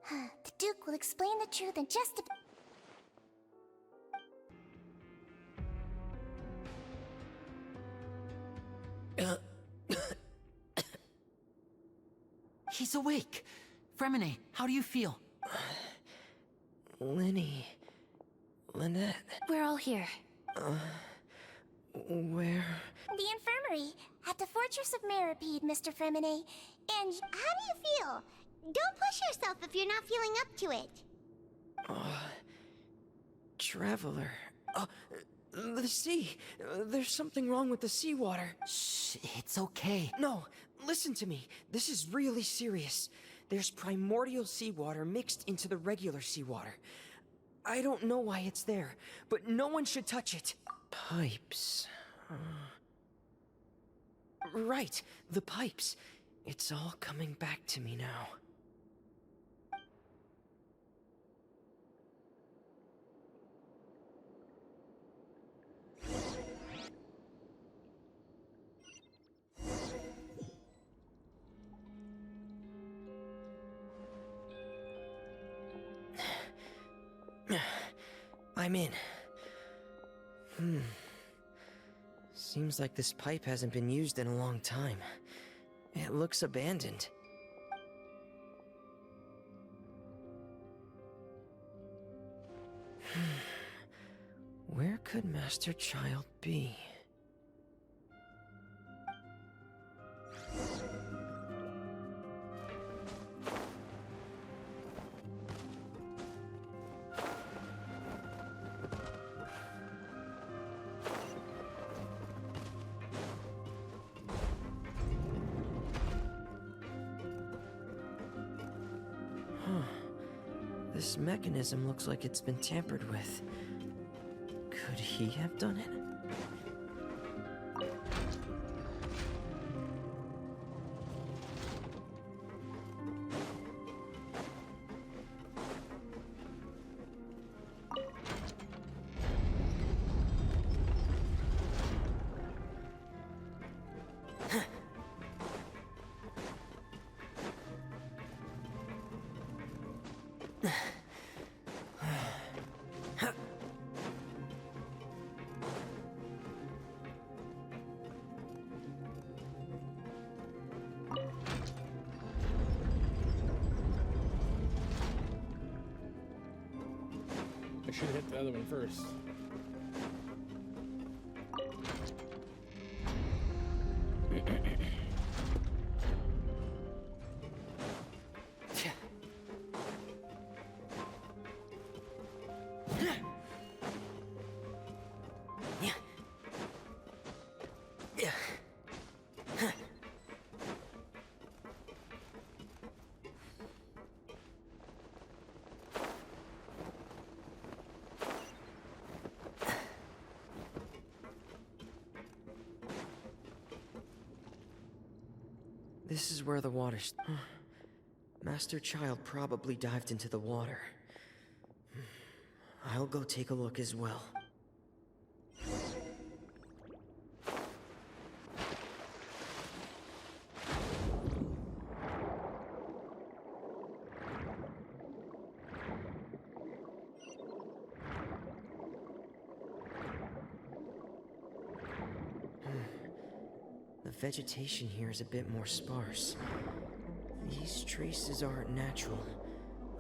The Duke will explain the truth in just a... He's awake. Fremine, how do you feel? Lenny... Lynette... We're all here. Where? The infirmary, at the Fortress of Meripede, Mr. Fremine. And... How do you feel? Don't push yourself if you're not feeling up to it. Traveler... the sea! There's something wrong with the seawater. Shh, it's okay. No, listen to me. This is really serious. There's primordial seawater mixed into the regular seawater. I don't know why it's there, but no one should touch it. Pipes... Right, the pipes. It's all coming back to me now. I'm in. Seems like this pipe hasn't been used in a long time. It looks abandoned. Where could Master Child be? This mechanism looks like it's been tampered with. Could he have done it? I should hit the other one first. This is where the water's... Master Child probably dived into the water. I'll go take a look as well. The vegetation here is a bit more sparse. These traces aren't natural.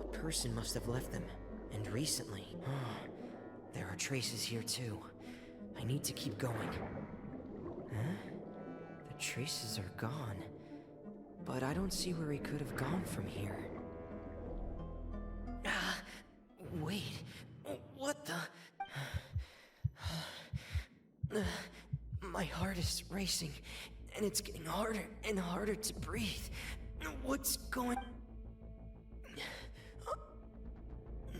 A person must have left them, and recently. There are traces here too. I need to keep going. Huh? The traces are gone. But I don't see where he could have gone from here. Wait. What the... My heart is racing, and it's getting harder and harder to breathe. What's going...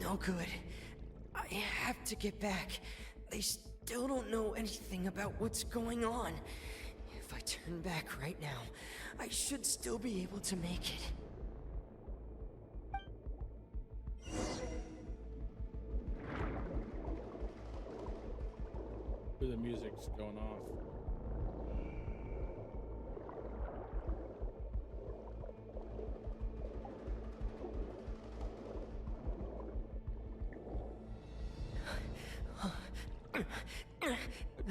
No good. I have to get back. They still don't know anything about what's going on. If I turn back right now, I should still be able to make it. The music's going off.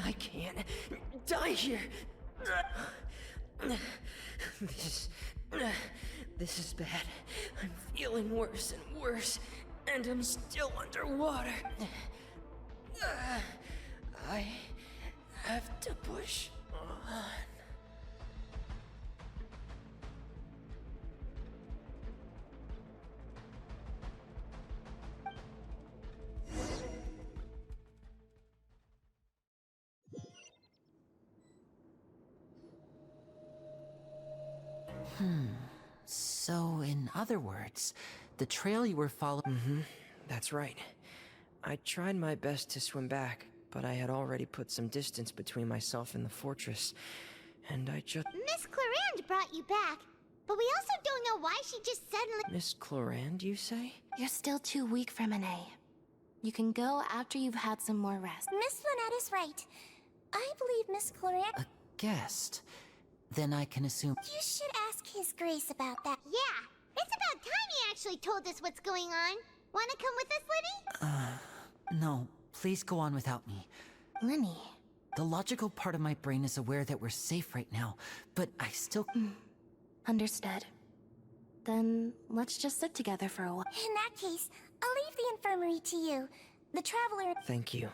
I can't die here. This is bad. I'm feeling worse and worse, and I'm still underwater. I have to push on. So, in other words, the trail you were following... That's right. I tried my best to swim back, but I had already put some distance between myself and the fortress, and I just... Miss Clarande brought you back, but we also don't know why she just suddenly... Miss Clarande, you say? You're still too weak for Monet. You can go after you've had some more rest. Miss Lynette is right. I believe Miss Clarande... A guest? Then I can assume... You should ask His Grace about that. Yeah, it's about time he actually told us what's going on. Wanna come with us, Liddy? No, Please go on without me. Lenny. The logical part of my brain is aware that we're safe right now, but I still... Understood. Then let's just sit together for a while. In that case, I'll leave the infirmary to you. The traveler... Thank you.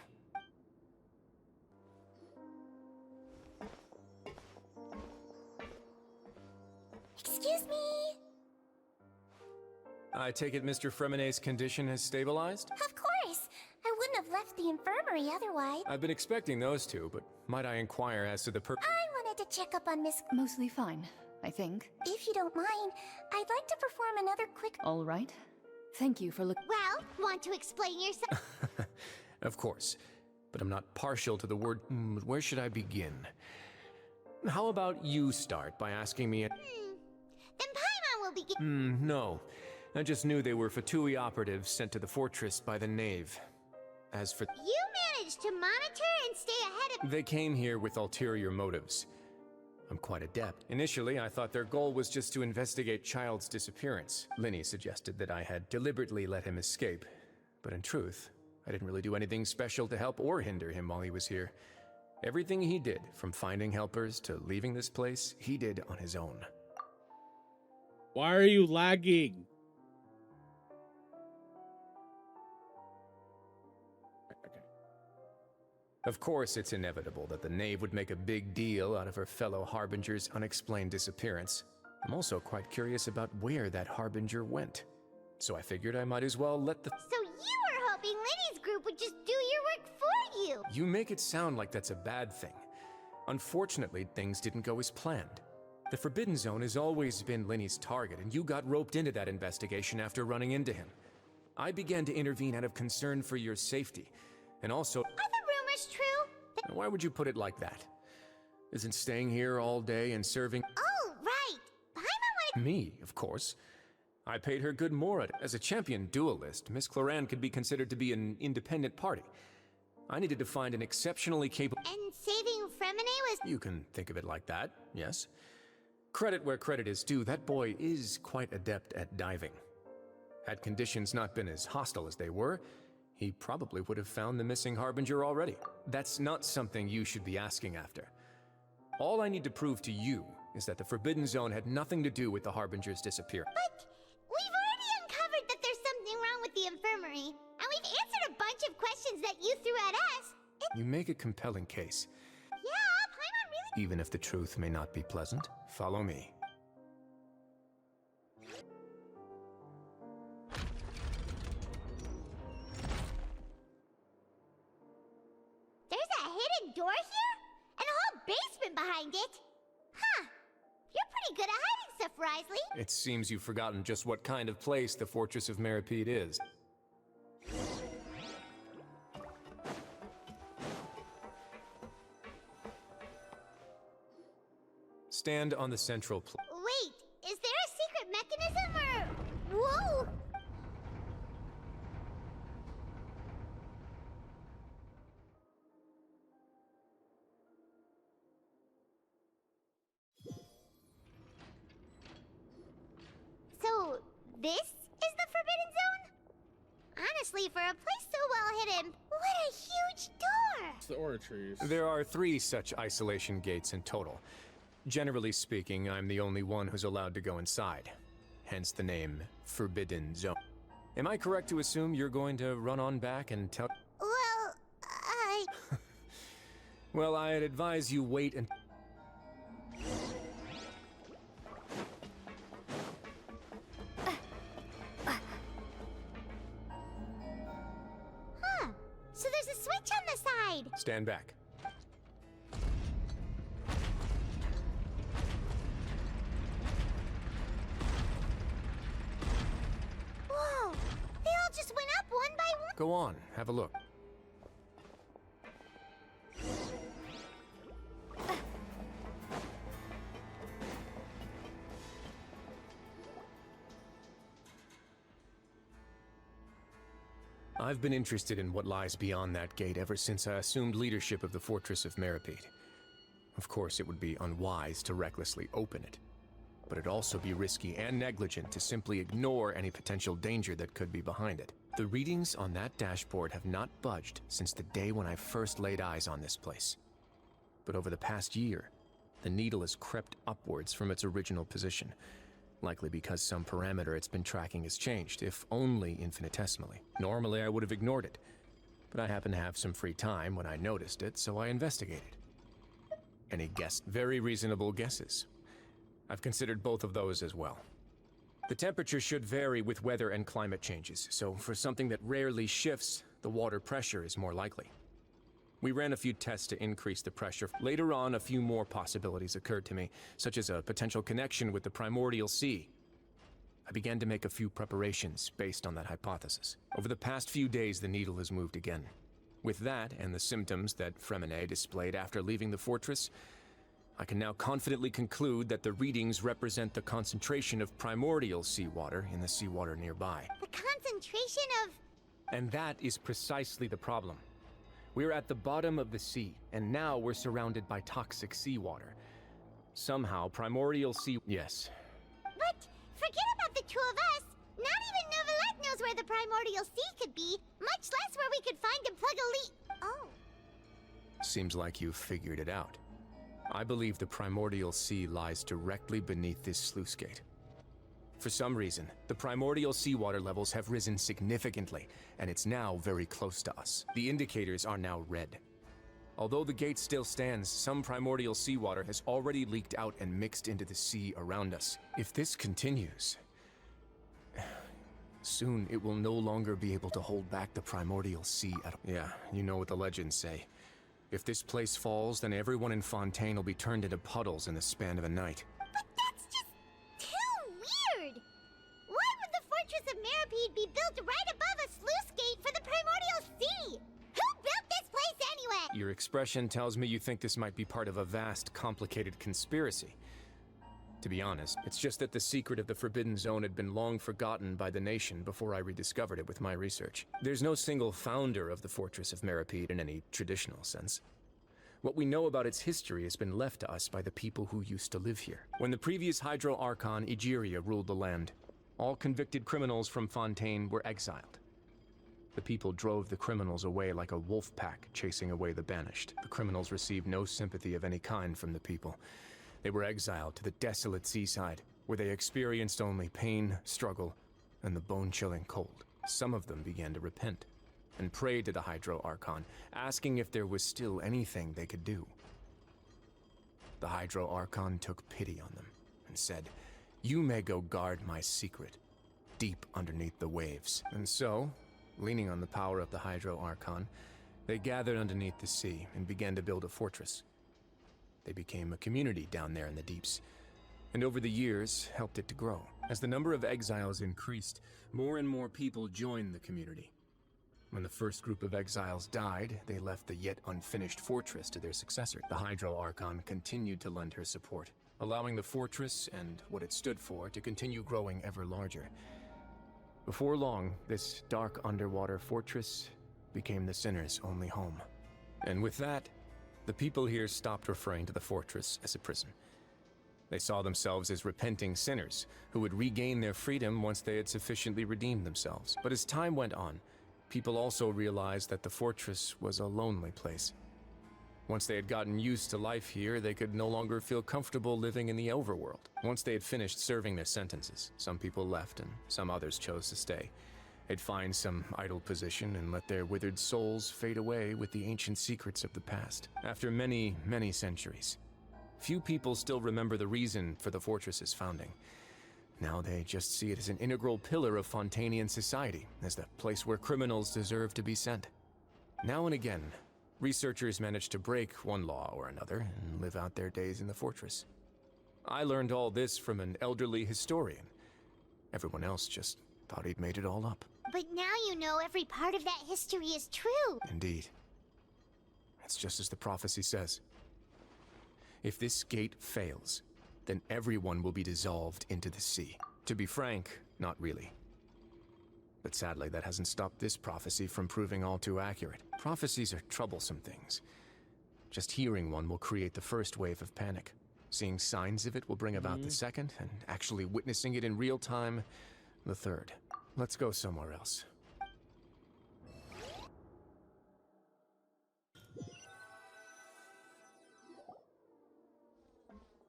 Excuse me? I take it Mr. Fremenet's condition has stabilized? Of course. I wouldn't have left the infirmary otherwise. I've been expecting those two, but might I inquire as to the I wanted to check up on Miss... Mostly fine, I think. If you don't mind, I'd like to perform another quick... All right. Thank you for Well, want to explain yourself? Of course. But I'm not partial to the word... where should I begin? How about you start by asking me a... Then Paimon will begin. No. I just knew they were Fatui operatives sent to the fortress by the Knave. As for... You managed to monitor and stay ahead of... They came here with ulterior motives. I'm quite adept. Initially, I thought their goal was just to investigate Child's disappearance. Linny suggested that I had deliberately let him escape. But in truth, I didn't really do anything special to help or hinder him while he was here. Everything he did, from finding helpers to leaving this place, he did on his own. Why are you lagging? Of course, it's inevitable that the Knave would make a big deal out of her fellow Harbinger's unexplained disappearance. I'm also quite curious about where that Harbinger went. So I figured I might as well let the... So you were hoping Linny's group would just do your work for you. You make it sound like that's a bad thing. Unfortunately, things didn't go as planned. The Forbidden Zone has always been Linny's target, and you got roped into that investigation after running into him. I began to intervene out of concern for your safety, and also... Are the rumors true? Why would you put it like that? Isn't staying here all day and serving... Oh, right. Paimon wanted... Me, of course. I paid her good morad. As a champion duelist, Miss Cloran could be considered to be an independent party. I needed to find an exceptionally capable... And saving Fremene was... You can think of it like that, yes. Credit where credit is due, that boy is quite adept at diving. Had conditions not been as hostile as they were, he probably would have found the missing Harbinger already. That's not something you should be asking after. All I need to prove to you is that the Forbidden Zone had nothing to do with the Harbinger's disappearance. But we've already uncovered that there's something wrong with the infirmary, and we've answered a bunch of questions that you threw at us. You make a compelling case. Yeah, Paimon really... Even if the truth may not be pleasant, follow me. There's a hidden door here? And a whole basement behind it? Huh. You're pretty good at hiding stuff, Risley. It seems you've forgotten just what kind of place the Fortress of Meripede is. Stand on the central Wait, is there a secret mechanism or... Whoa! So, this is the Forbidden Zone? Honestly, for a place so well hidden, what a huge door! It's the oratories. There are 3 such isolation gates in total. Generally speaking, I'm the only one who's allowed to go inside. Hence the name Forbidden Zone. Am I correct to assume you're going to run on back and tell... Well, Well, I'd advise you wait and... Huh. So there's a switch on the side. Stand back. Whoa. They all just went up one by one. Go on, have a look. I've been interested in what lies beyond that gate ever since I assumed leadership of the Fortress of Meripede. Of course, it would be unwise to recklessly open it. but it'd also be risky and negligent to simply ignore any potential danger that could be behind it. The readings on that dashboard have not budged since the day when I first laid eyes on this place. But over the past year, the needle has crept upwards from its original position, likely because some parameter it's been tracking has changed, if only infinitesimally. Normally I would have ignored it, but I happened to have some free time when I noticed it, so I investigated. Any very reasonable guesses? I've considered both of those as well. The temperature should vary with weather and climate changes, so for something that rarely shifts, the water pressure is more likely. We ran a few tests to increase the pressure. Later on, a few more possibilities occurred to me, such as a potential connection with the primordial sea. I began to make a few preparations based on that hypothesis. Over the past few days, the needle has moved again. With that, and the symptoms that Fremine displayed after leaving the fortress, I can now confidently conclude that the readings represent the concentration of primordial seawater in the seawater nearby. The concentration of... And that is precisely the problem. We're at the bottom of the sea, and now we're surrounded by toxic seawater. Somehow, primordial sea... Yes. But forget about the two of us. Not even Neuvillette knows where the primordial sea could be, much less where we could find and plug a leak. Oh. Seems like you've figured it out. I believe the primordial sea lies directly beneath this sluice gate. For some reason, the primordial seawater levels have risen significantly, and it's now very close to us. The indicators are now red. Although the gate still stands, some primordial seawater has already leaked out and mixed into the sea around us. If this continues, soon it will no longer be able to hold back the primordial sea at all. Yeah, you know what the legends say. If this place falls, then everyone in Fontaine will be turned into puddles in the span of a night. But that's just too weird! Why would the Fortress of Meripede be built right above a sluice gate for the primordial sea? Who built this place anyway? Your expression tells me you think this might be part of a vast, complicated conspiracy. To be honest, it's just that the secret of the Forbidden Zone had been long forgotten by the nation before I rediscovered it with my research. There's no single founder of the Fortress of Meripede in any traditional sense. What we know about its history has been left to us by the people who used to live here. When the previous Hydro Archon, Egeria, ruled the land, all convicted criminals from Fontaine were exiled. The people drove the criminals away like a wolf pack chasing away the banished. The criminals received no sympathy of any kind from the people. They were exiled to the desolate seaside, where they experienced only pain, struggle, and the bone-chilling cold. Some of them began to repent, and prayed to the Hydro Archon, asking if there was still anything they could do. The Hydro Archon took pity on them, and said, "You may go guard my secret, deep underneath the waves." And so, leaning on the power of the Hydro Archon, they gathered underneath the sea and began to build a fortress. They became a community down there in the deeps, and over the years helped it to grow. As the number of exiles increased, more and more people joined the community. When the first group of exiles died, they left the yet unfinished fortress to their successor. The Hydro Archon continued to lend her support, allowing the fortress and what it stood for to continue growing ever larger. Before long, this dark underwater fortress became the sinner's only home. And with that, the people here stopped referring to the fortress as a prison. They saw themselves as repenting sinners who would regain their freedom once they had sufficiently redeemed themselves. But as time went on, people also realized that the fortress was a lonely place. Once they had gotten used to life here, they could no longer feel comfortable living in the overworld. Once they had finished serving their sentences, some people left and some others chose to stay. They'd find some idle position and let their withered souls fade away with the ancient secrets of the past. After many, many centuries, few people still remember the reason for the fortress's founding. Now they just see it as an integral pillar of Fontainian society, as the place where criminals deserve to be sent. Now and again, researchers manage to break one law or another and live out their days in the fortress. I learned all this from an elderly historian. Everyone else just thought he'd made it all up. But now you know every part of that history is true. Indeed. It's just as the prophecy says. If this gate fails, then everyone will be dissolved into the sea. To be frank, not really. But sadly, that hasn't stopped this prophecy from proving all too accurate. Prophecies are troublesome things. Just hearing one will create the first wave of panic. Seeing signs of it will bring about the second, and actually witnessing it in real time, the third. Let's go somewhere else.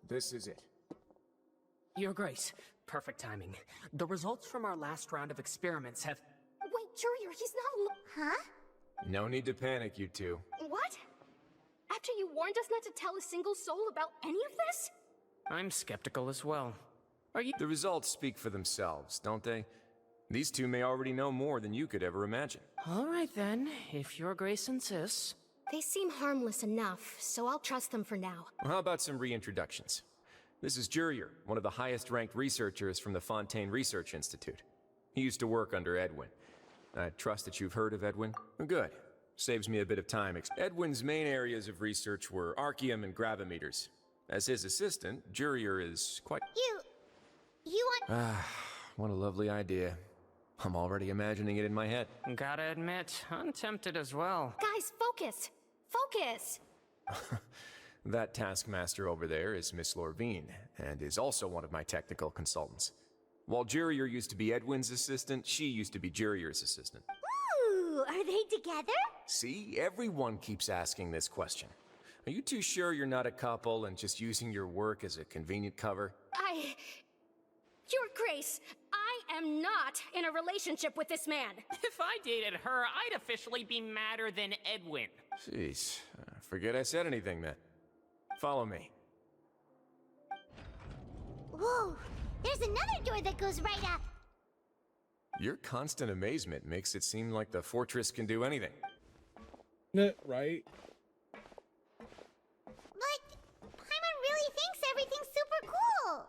This is it. Your Grace, perfect timing. The results from our last round of experiments have... Wait, Jurier, he's not Huh? No need to panic, you two. What? After you warned us not to tell a single soul about any of this? I'm skeptical as well. Are you... The results speak for themselves, don't they? These two may already know more than you could ever imagine. All right then, if Your Grace insists. They seem harmless enough, so I'll trust them for now. Well, how about some reintroductions? This is Jurier, one of the highest-ranked researchers from the Fontaine Research Institute. He used to work under Edwin. I trust that you've heard of Edwin? Good. Saves me a bit of time. Edwin's main areas of research were archaeum and gravimeters. As his assistant, Jurier is quite... You want... Ah, what a lovely idea. I'm already imagining it in my head. Gotta admit, I'm tempted as well. Guys, focus! Focus! That taskmaster over there is Miss Lorvine, and is also one of my technical consultants. While Jurier used to be Edwin's assistant, she used to be Jurier's assistant. Ooh, are they together? See, everyone keeps asking this question. Are you too sure you're not a couple and just using your work as a convenient cover? Your Grace, I am not in a relationship with this man. If I dated her, I'd officially be madder than Edwin. Jeez, forget I said anything then. Follow me. Whoa, there's another door that goes right up. Your constant amazement makes it seem like the fortress can do anything. Right? But Paimon really thinks everything's super cool.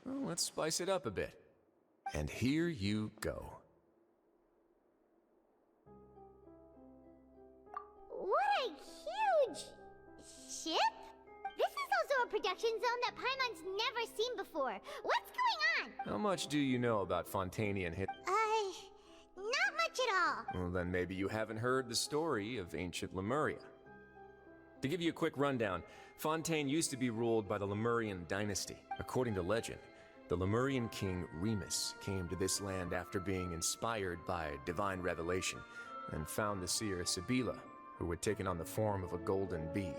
Well, let's spice it up a bit. And here you go. What a huge ship? This is also a production zone that Paimon's never seen before. What's going on? How much do you know about Fontainian hit? Not much at all. Well, then maybe you haven't heard the story of ancient Lemuria. To give you a quick rundown, Fontaine used to be ruled by the Lemurian dynasty. According to legend, the Lemurian king Remus came to this land after being inspired by divine revelation and found the seer Sibila, who had taken on the form of a golden bee.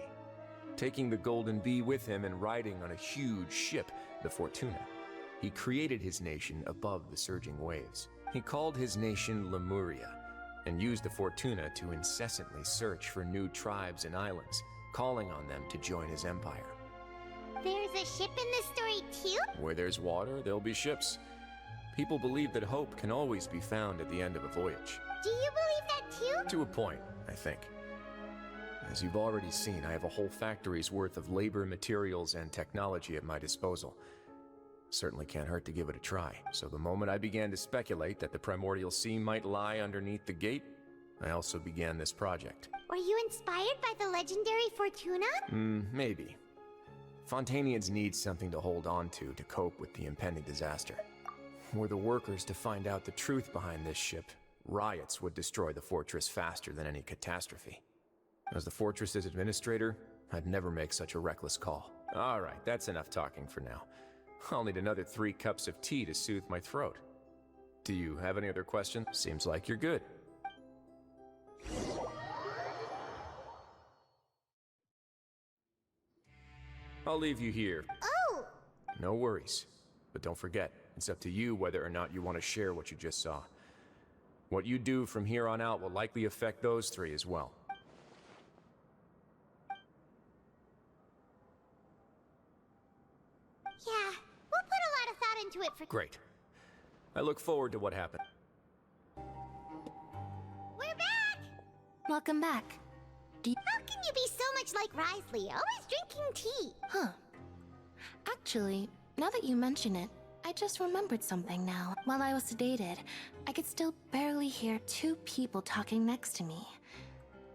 Taking the golden bee with him and riding on a huge ship, the Fortuna, he created his nation above the surging waves. He called his nation Lemuria and used the Fortuna to incessantly search for new tribes and islands, calling on them to join his empire. There's a ship in this story too? Where there's water, there'll be ships. People believe that hope can always be found at the end of a voyage. Do you believe that too? To a point, I think. As you've already seen, I have a whole factory's worth of labor, materials, and technology at my disposal. Certainly can't hurt to give it a try. So the moment I began to speculate that the primordial sea might lie underneath the gate, I also began this project. Were you inspired by the legendary Fortuna? Maybe. Fontainians need something to hold on to cope with the impending disaster. Were the workers to find out the truth behind this ship, riots would destroy the fortress faster than any catastrophe. As the fortress's administrator, I'd never make such a reckless call. All right, that's enough talking for now. I'll need another 3 cups of tea to soothe my throat. Do you have any other questions? Seems like you're good. I'll leave you here. Oh! No worries. But don't forget, it's up to you whether or not you want to share what you just saw. What you do from here on out will likely affect those 3 as well. Yeah, we'll put a lot of thought into it for— Great. I look forward to what happened. We're back! Welcome back. How can you be so much like Risley, always drinking tea? Huh. Actually, now that you mention it, I just remembered something now. While I was sedated, I could still barely hear 2 people talking next to me.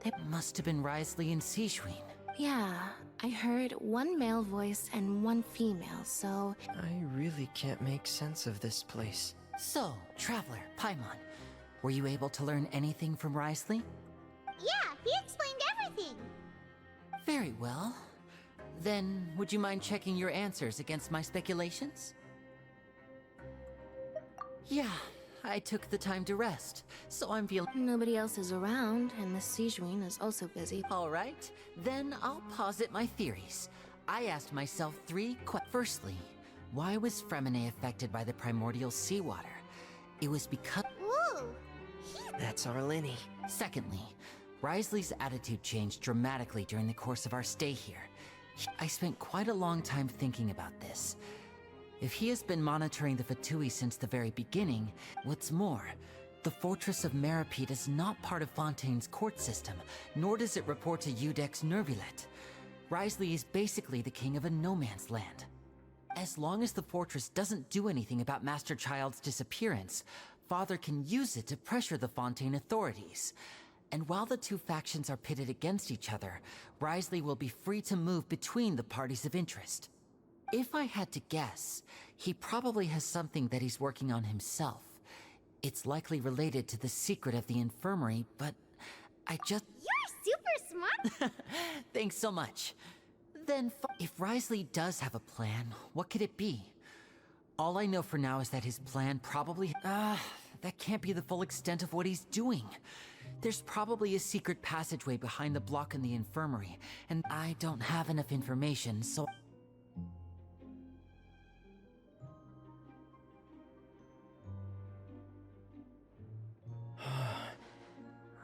They must have been Risley and Sijwin. Yeah, I heard 1 male voice and 1 female, so... I really can't make sense of this place. So, Traveler, Paimon, were you able to learn anything from Risley? Yeah, he explained everything. everything. Very well. Then, would you mind checking your answers against my speculations? Yeah, I took the time to rest, so I'm feeling... Nobody else is around, and Miss Sijuin is also busy. All right, then I'll posit my theories. I asked myself 3 questions. Firstly, why was Fremine affected by the primordial seawater? It was because... Woo! That's our Linny. Secondly, Wriothesley's attitude changed dramatically during the course of our stay here. I spent quite a long time thinking about this. If he has been monitoring the Fatui since the very beginning, what's more, the Fortress of Meripede is not part of Fontaine's court system, nor does it report to Udex Nervulet. Wriothesley is basically the king of a no-man's land. As long as the fortress doesn't do anything about Master Child's disappearance, Father can use it to pressure the Fontaine authorities. And while the 2 factions are pitted against each other, Wriothesley will be free to move between the parties of interest. If I had to guess, he probably has something that he's working on himself. It's likely related to the secret of the infirmary, but I just... You're super smart! Thanks so much. Then, if Wriothesley does have a plan, what could it be? All I know for now is that his plan probably... that can't be the full extent of what he's doing. There's probably a secret passageway behind the block in the infirmary, and I don't have enough information, so...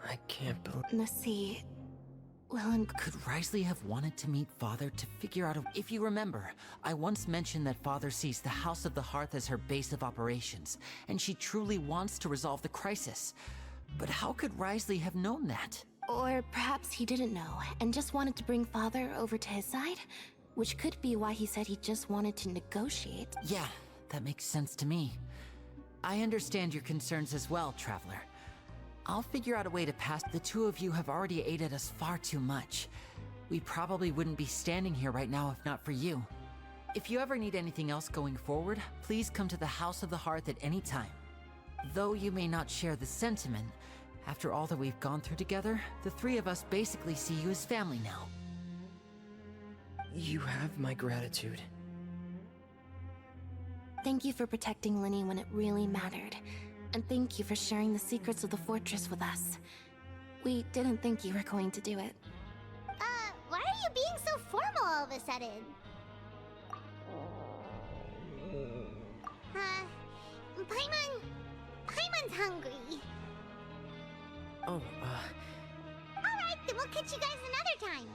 I can't believe... The sea... Well, could Wriothesley have wanted to meet Father to figure out a... If you remember, I once mentioned that Father sees the House of the Hearth as her base of operations, and she truly wants to resolve the crisis. But how could Wriothesley have known that? Or perhaps he didn't know, and just wanted to bring Father over to his side? Which could be why he said he just wanted to negotiate. Yeah, that makes sense to me. I understand your concerns as well, Traveler. I'll figure out a way to pass. The 2 of you have already aided us far too much. We probably wouldn't be standing here right now if not for you. If you ever need anything else going forward, please come to the House of the Hearth at any time. Though you may not share the sentiment, after all that we've gone through together, the 3 of us basically see you as family now. You have my gratitude. Thank you for protecting Linny when it really mattered. And thank you for sharing the secrets of the fortress with us. We didn't think you were going to do it. Why are you being so formal all of a sudden? Paimon's hungry. Oh, Alright, then we'll catch you guys another time.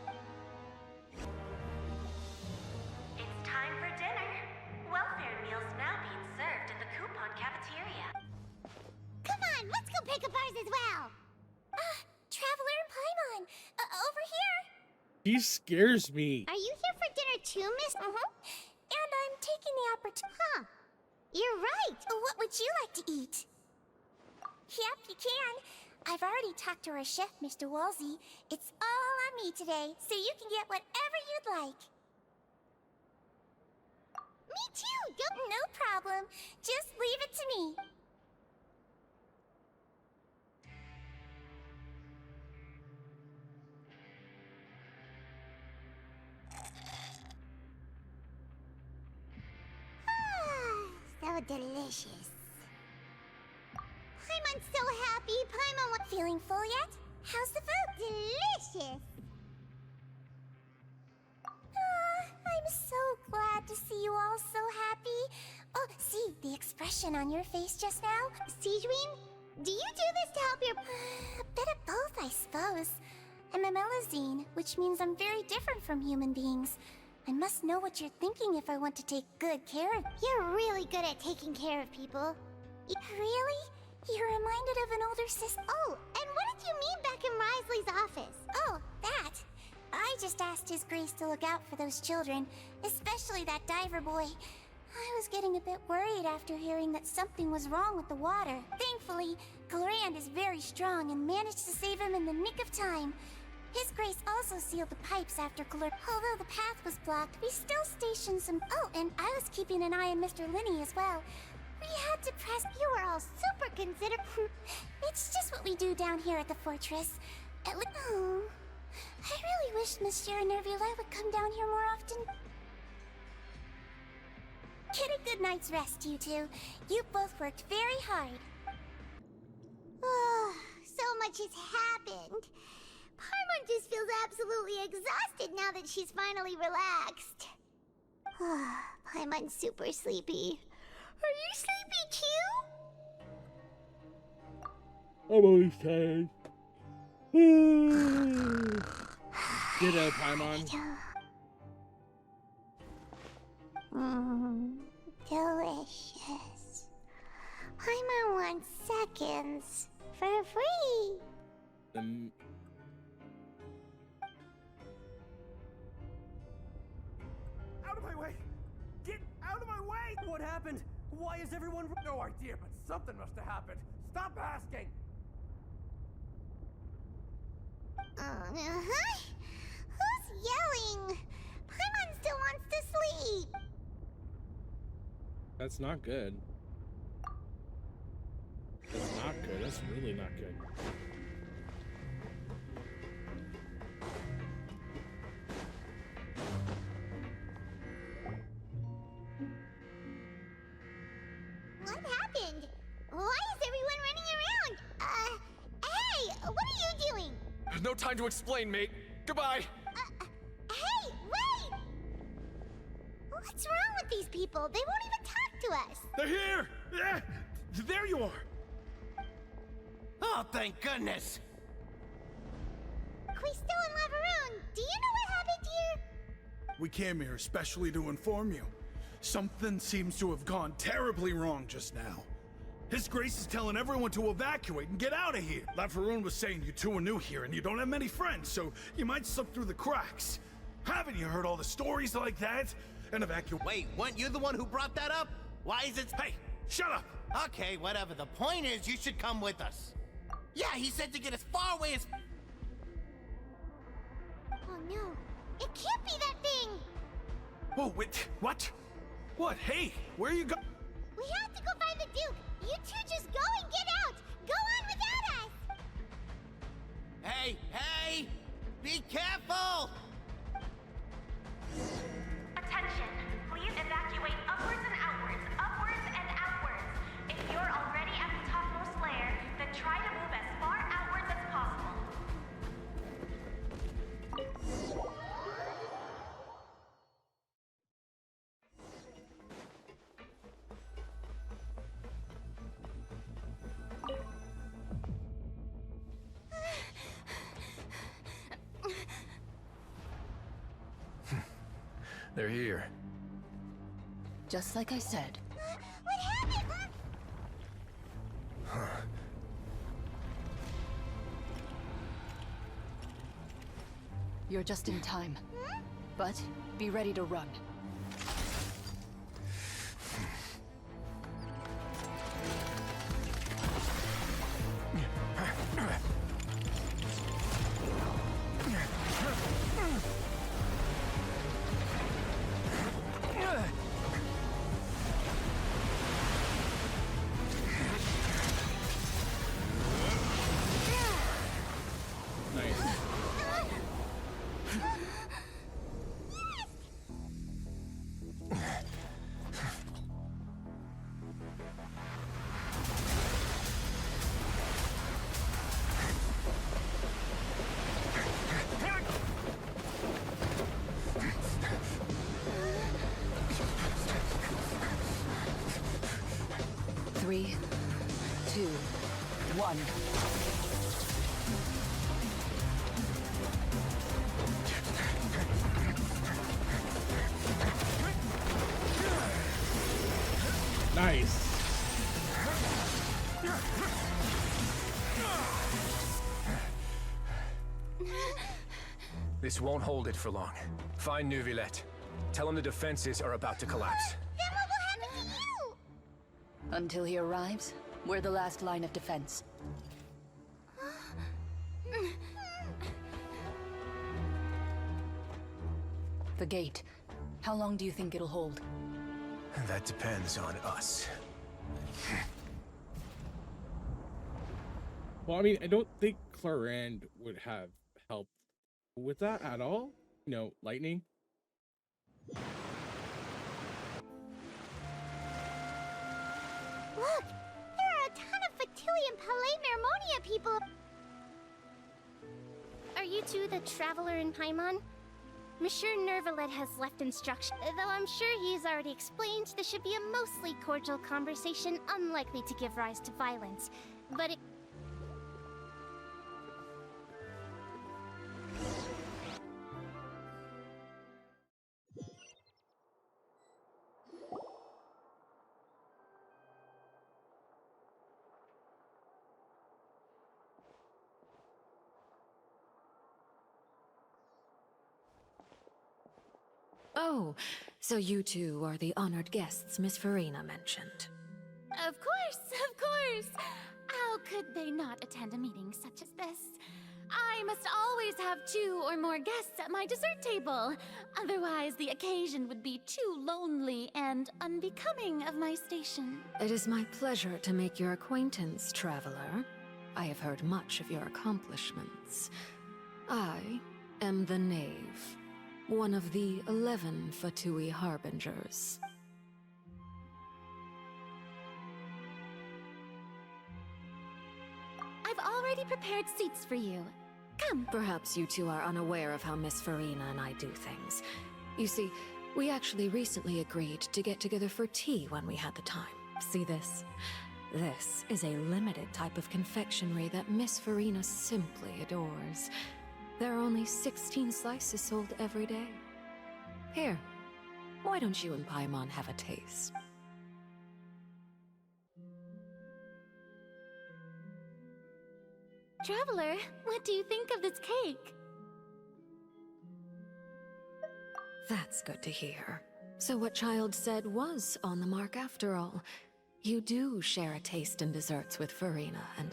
It's time for dinner. Welfare meals now being served in the coupon cafeteria. Come on, let's go pick up ours as well. Traveler and Paimon, over here. He scares me. Are you here for dinner too, Miss? And I'm taking the opportunity. Huh. You're right. What would you like to eat? Yep, you can. I've already talked to our chef, Mr. Woolsey. It's all on me today, so you can get whatever you'd like. Me too. Go. No problem. Just leave it to me. So delicious. Paimon's so happy. Paimon feeling full yet? How's the food? Delicious. I'm so glad to see you all so happy. Oh, see the expression on your face just now? Sijuin, do you do this to help your... A bit of both, I suppose. I'm a Melazine, which means I'm very different from human beings. I must know what you're thinking if I want to take good care of... You're really good at taking care of people. Really? You're reminded of an older sister... Oh, and what did you mean back in Wriothesley's office? Oh, that. I just asked His Grace to look out for those children, especially that diver boy. I was getting a bit worried after hearing that something was wrong with the water. Thankfully, Glorand is very strong and managed to save him in the nick of time. His Grace also sealed the pipes after Glor... Although the path was blocked, we still stationed some... Oh, and I was keeping an eye on Mr. Linny as well. We had to press... You were all super considerate. It's just what we do down here at the fortress. Oh, I really wish Monsieur Nervula would come down here more often. Get a good night's rest, you two. You both worked very hard. Oh, so much has happened. Paimon just feels absolutely exhausted now that she's finally relaxed. Paimon's super sleepy. Are you sleepy too? I'm always tired. Ditto, Paimon. Delicious. Paimon wants seconds for free. Out of my way! Get out of my way! What happened? Why is everyone... No idea, but something must have happened. Stop asking! Who's yelling? Paimon still wants to sleep. That's not good. That's not good. That's really not good. What happened? Why is everyone running around? Hey, what are you doing? No time to explain, mate. Goodbye. Hey, wait! What's wrong with these people? They won't even talk to us. They're here! There you are! Oh, thank goodness! Quisto and Lavaroon, do you know what happened here? We came here especially to inform you. Something seems to have gone terribly wrong just now. His Grace is telling everyone to evacuate and get out of here. Lavaroon was saying you two are new here and you don't have many friends, so you might slip through the cracks. Haven't you heard all the stories like that? And evacuate. Wait, weren't you the one who brought that up? Why is it... Hey, shut up! Okay, whatever. The point is, you should come with us. Yeah, he said to get as far away as... Oh no, it can't be that thing! Whoa, wait, what? What? Hey, where are you going? We have to go find the Duke! You two just go and get out! Go on without us! Hey, hey! Be careful! Attention! Please evacuate upwards and outwards, upwards and outwards. If you're already at the topmost layer, then try to move as far outwards as possible. They're here. Just like I said. What happened? You're just in time. But be ready to run. Three, two, one. Nice. This won't hold it for long. Find Neuvillette. Tell him the defenses are about to collapse. Then what will happen to you? Until he arrives, we're the last line of defense. The gate. How long do you think it'll hold? That depends on us. Well, I mean, I don't think Clarand would have helped with that at all. You know, lightning. Look, there are a ton of Fatui Palais Mermonia people. Are you two the traveler in Paimon? Monsieur Nervalet has left instructions, though I'm sure he's already explained this should be a mostly cordial conversation, unlikely to give rise to violence. But it... Oh, so you two are the honored guests Miss Farina mentioned. Of course, of course! How could they not attend a meeting such as this? I must always have 2 or more guests at my dessert table. Otherwise, the occasion would be too lonely and unbecoming of my station. It is my pleasure to make your acquaintance, traveler. I have heard much of your accomplishments. I am the Knave, one of the 11 Fatui Harbingers. I've already prepared seats for you. Come. Perhaps you two are unaware of how Miss Farina and I do things. You see, we actually recently agreed to get together for tea when we had the time. See this? This is a limited type of confectionery that Miss Farina simply adores. There are only 16 slices sold every day. Here, why don't you and Paimon have a taste? Traveler, what do you think of this cake? That's good to hear. So what Child said was on the mark after all. You do share a taste in desserts with Farina and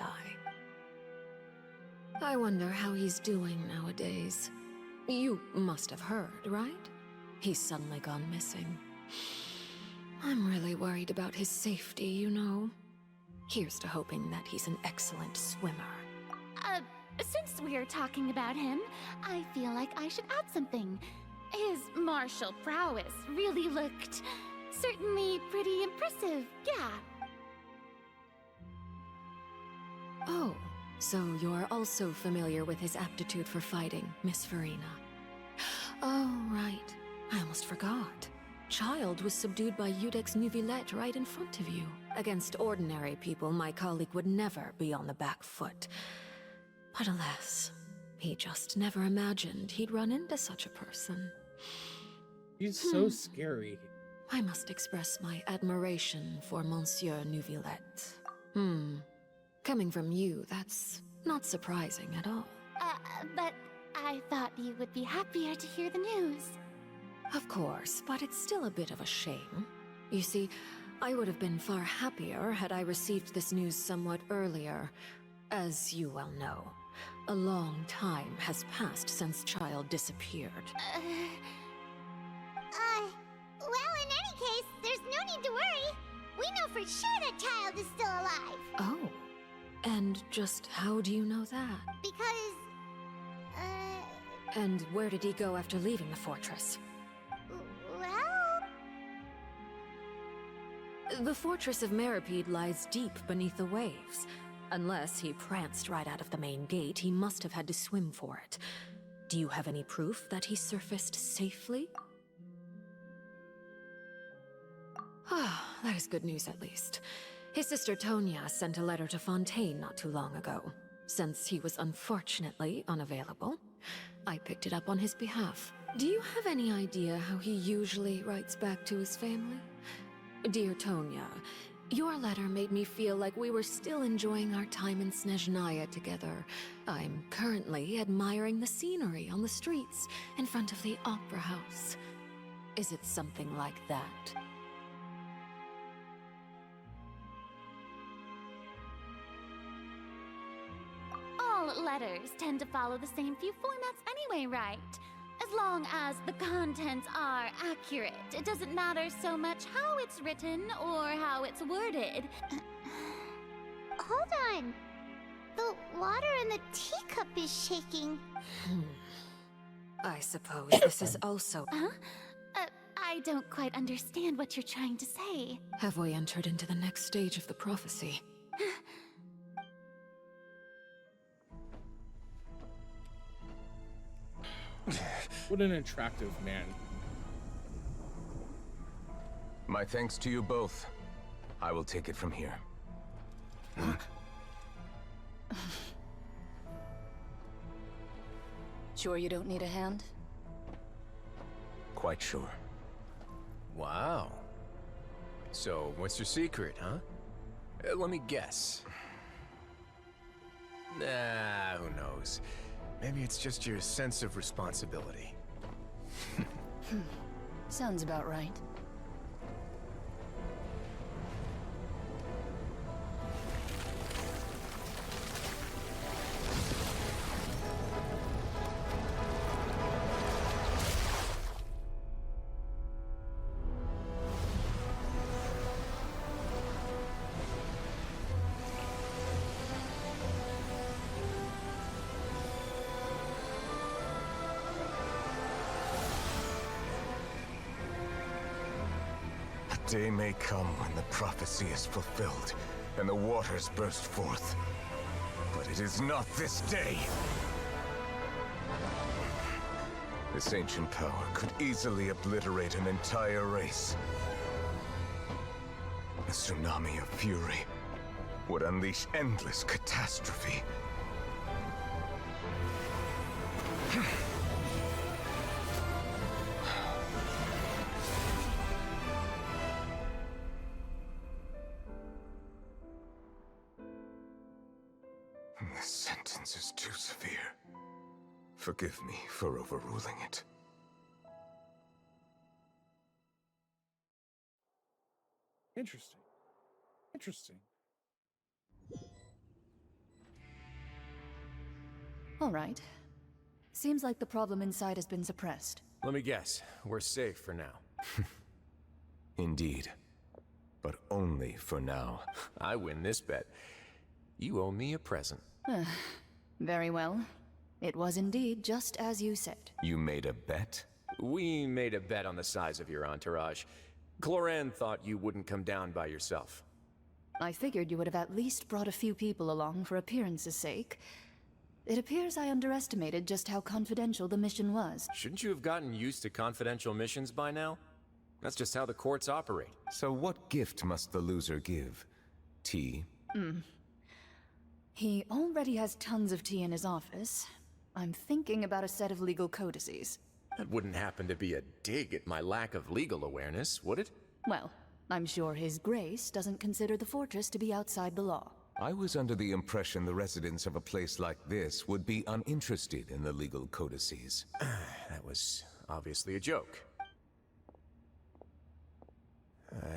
I wonder how he's doing nowadays. You must have heard, right? He's suddenly gone missing. I'm really worried about his safety, you know. Here's to hoping that he's an excellent swimmer. Since we're talking about him, I feel like I should add something. His martial prowess really looked certainly pretty impressive, yeah. Oh, so you're also familiar with his aptitude for fighting, Miss Farina. Oh, right. I almost forgot. Child was subdued by Udex Nuvillette right in front of you. Against ordinary people, my colleague would never be on the back foot. But alas, he just never imagined he'd run into such a person. He's so scary. I must express my admiration for Monsieur Nuvillette. Coming from you, that's not surprising at all. But I thought you would be happier to hear the news. Of course, but it's still a bit of a shame. You see, I would have been far happier had I received this news somewhat earlier. As you well know, a long time has passed since Child disappeared. Well, in any case, there's no need to worry. We know for sure that Child is still alive. Oh, and just how do you know that? Because, And where did he go after leaving the fortress? well... The fortress of Meripede lies deep beneath the waves. Unless he pranced right out of the main gate, he must have had to swim for it. Do you have any proof that he surfaced safely? Ah, that is good news at least. His sister Tonya sent a letter to Fontaine not too long ago. Since he was unfortunately unavailable, I picked it up on his behalf. Do you have any idea how he usually writes back to his family? Dear Tonya, your letter made me feel like we were still enjoying our time in Snezhnaya together. I'm currently admiring the scenery on the streets in front of the Opera House. Is it something like that? All letters tend to follow the same few formats anyway, right? As long as the contents are accurate, it doesn't matter so much how it's written or how it's worded. Hold on. The water in the teacup is shaking. I suppose this is also... Huh? I don't quite understand what you're trying to say. Have we entered into the next stage of the prophecy? What an attractive man. My thanks to you both. I will take it from here. Sure you don't need a hand? Quite sure. Wow. So, what's your secret, huh? Let me guess. Nah, who knows? Maybe it's just your sense of responsibility. Sounds about right. A day may come when the prophecy is fulfilled, and the waters burst forth. But it is not this day! This ancient power could easily obliterate an entire race. A tsunami of fury would unleash endless catastrophe. This sentence is too severe. Forgive me for overruling it. Interesting. Interesting. All right. Seems like the problem inside has been suppressed. Let me guess. We're safe for now. Indeed. But only for now. I win this bet. You owe me a present. Very well. It was indeed just as you said. You made a bet? We made a bet on the size of your entourage. Cloran thought you wouldn't come down by yourself. I figured you would have at least brought a few people along for appearance's sake. It appears I underestimated just how confidential the mission was. Shouldn't you have gotten used to confidential missions by now? That's just how the courts operate. So what gift must the loser give? Tea? He already has tons of tea in his office. I'm thinking about a set of legal codices. That wouldn't happen to be a dig at my lack of legal awareness, would it? Well, I'm sure His Grace doesn't consider the fortress to be outside the law. I was under the impression the residents of a place like this would be uninterested in the legal codices. That was obviously a joke.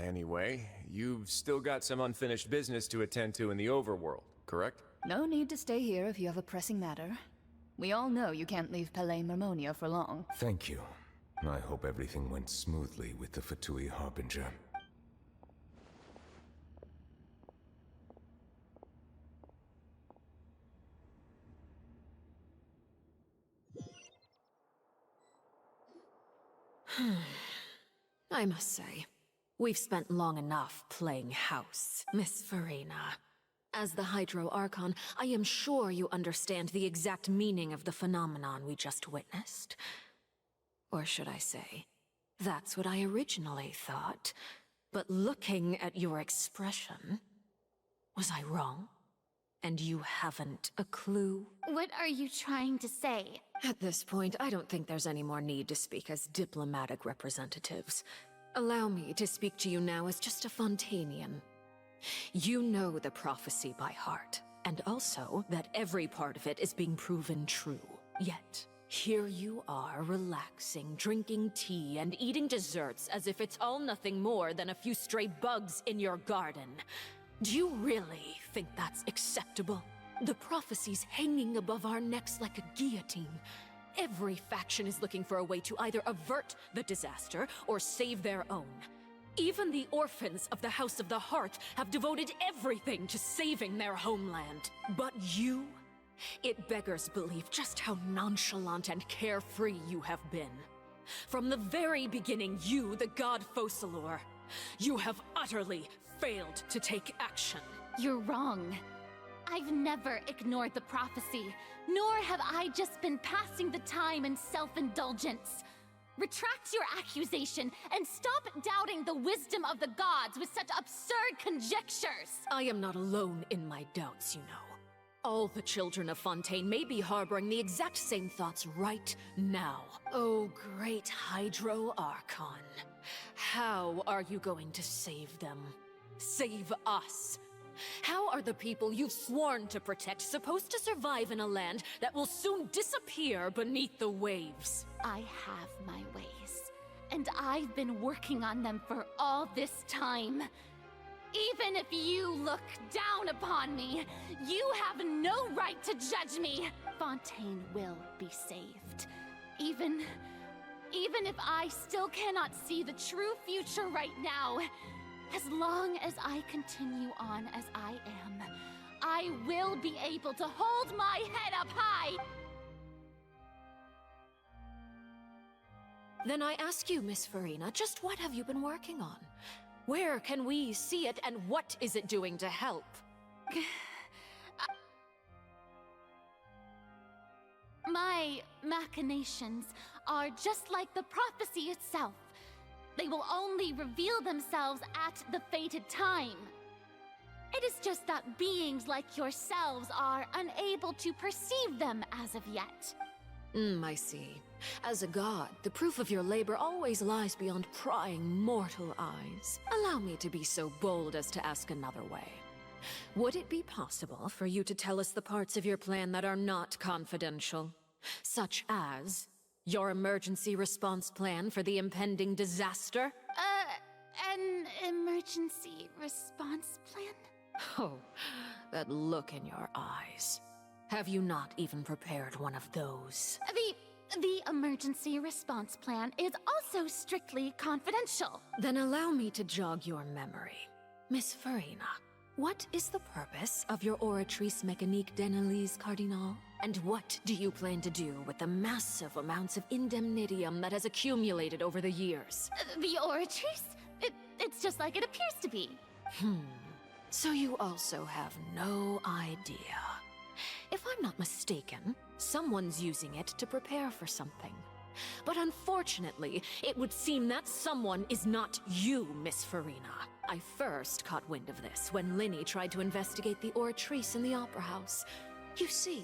Anyway, you've still got some unfinished business to attend to in the overworld, correct? No need to stay here if you have a pressing matter. We all know you can't leave Palais Mermonia for long. Thank you. I hope everything went smoothly with the Fatui Harbinger. I must say, we've spent long enough playing house, Miss Farina. As the Hydro Archon, I am sure you understand the exact meaning of the phenomenon we just witnessed. Or should I say, that's what I originally thought. But looking at your expression, was I wrong? And you haven't a clue? What are you trying to say? At this point, I don't think there's any more need to speak as diplomatic representatives. Allow me to speak to you now as just a Fontainian. You know the prophecy by heart, and also that every part of it is being proven true. Yet, here you are relaxing, drinking tea, and eating desserts as if it's all nothing more than a few stray bugs in your garden. Do you really think that's acceptable? The prophecy's hanging above our necks like a guillotine. Every faction is looking for a way to either avert the disaster or save their own. Even the orphans of the House of the Hearth have devoted everything to saving their homeland. But you It beggars belief just how nonchalant and carefree you have been. From the very beginning, you, the god Focalor, you have utterly failed to take action. You're wrong. I've never ignored the prophecy, nor have I just been passing the time in self-indulgence. Retract your accusation and stop doubting the wisdom of the gods with such absurd conjectures! I am not alone in my doubts, you know. All the children of Fontaine may be harboring the exact same thoughts right now. Oh, great Hydro Archon. How are you going to save them? Save us? How are the people you've sworn to protect supposed to survive in a land that will soon disappear beneath the waves? I have my ways, and I've been working on them for all this time. Even if you look down upon me, you have no right to judge me. Fontaine will be saved. Even if I still cannot see the true future right now, as long as I continue on as I am, I will be able to hold my head up high. Then I ask you, Miss Farina, just what have you been working on? Where can we see it, and what is it doing to help? My machinations are just like the prophecy itself. They will only reveal themselves at the fated time. It is just that beings like yourselves are unable to perceive them as of yet. I see. As a god, the proof of your labor always lies beyond prying mortal eyes. Allow me to be so bold as to ask another way. Would it be possible for you to tell us the parts of your plan that are not confidential? Such as your emergency response plan for the impending disaster? An emergency response plan? Oh, that look in your eyes. Have you not even prepared one of those? The emergency response plan is also strictly confidential. Then allow me to jog your memory. Miss Farina, what is the purpose of your Oratrice Mécanique d'Analyse Cardinal? And what do you plan to do with the massive amounts of indemnitium that has accumulated over the years? The Oratrice? It's just like it appears to be. So you also have no idea. If I'm not mistaken, someone's using it to prepare for something. But unfortunately, it would seem that someone is not you, Miss Farina. I first caught wind of this when Linny tried to investigate the Oratrice in the Opera House. You see,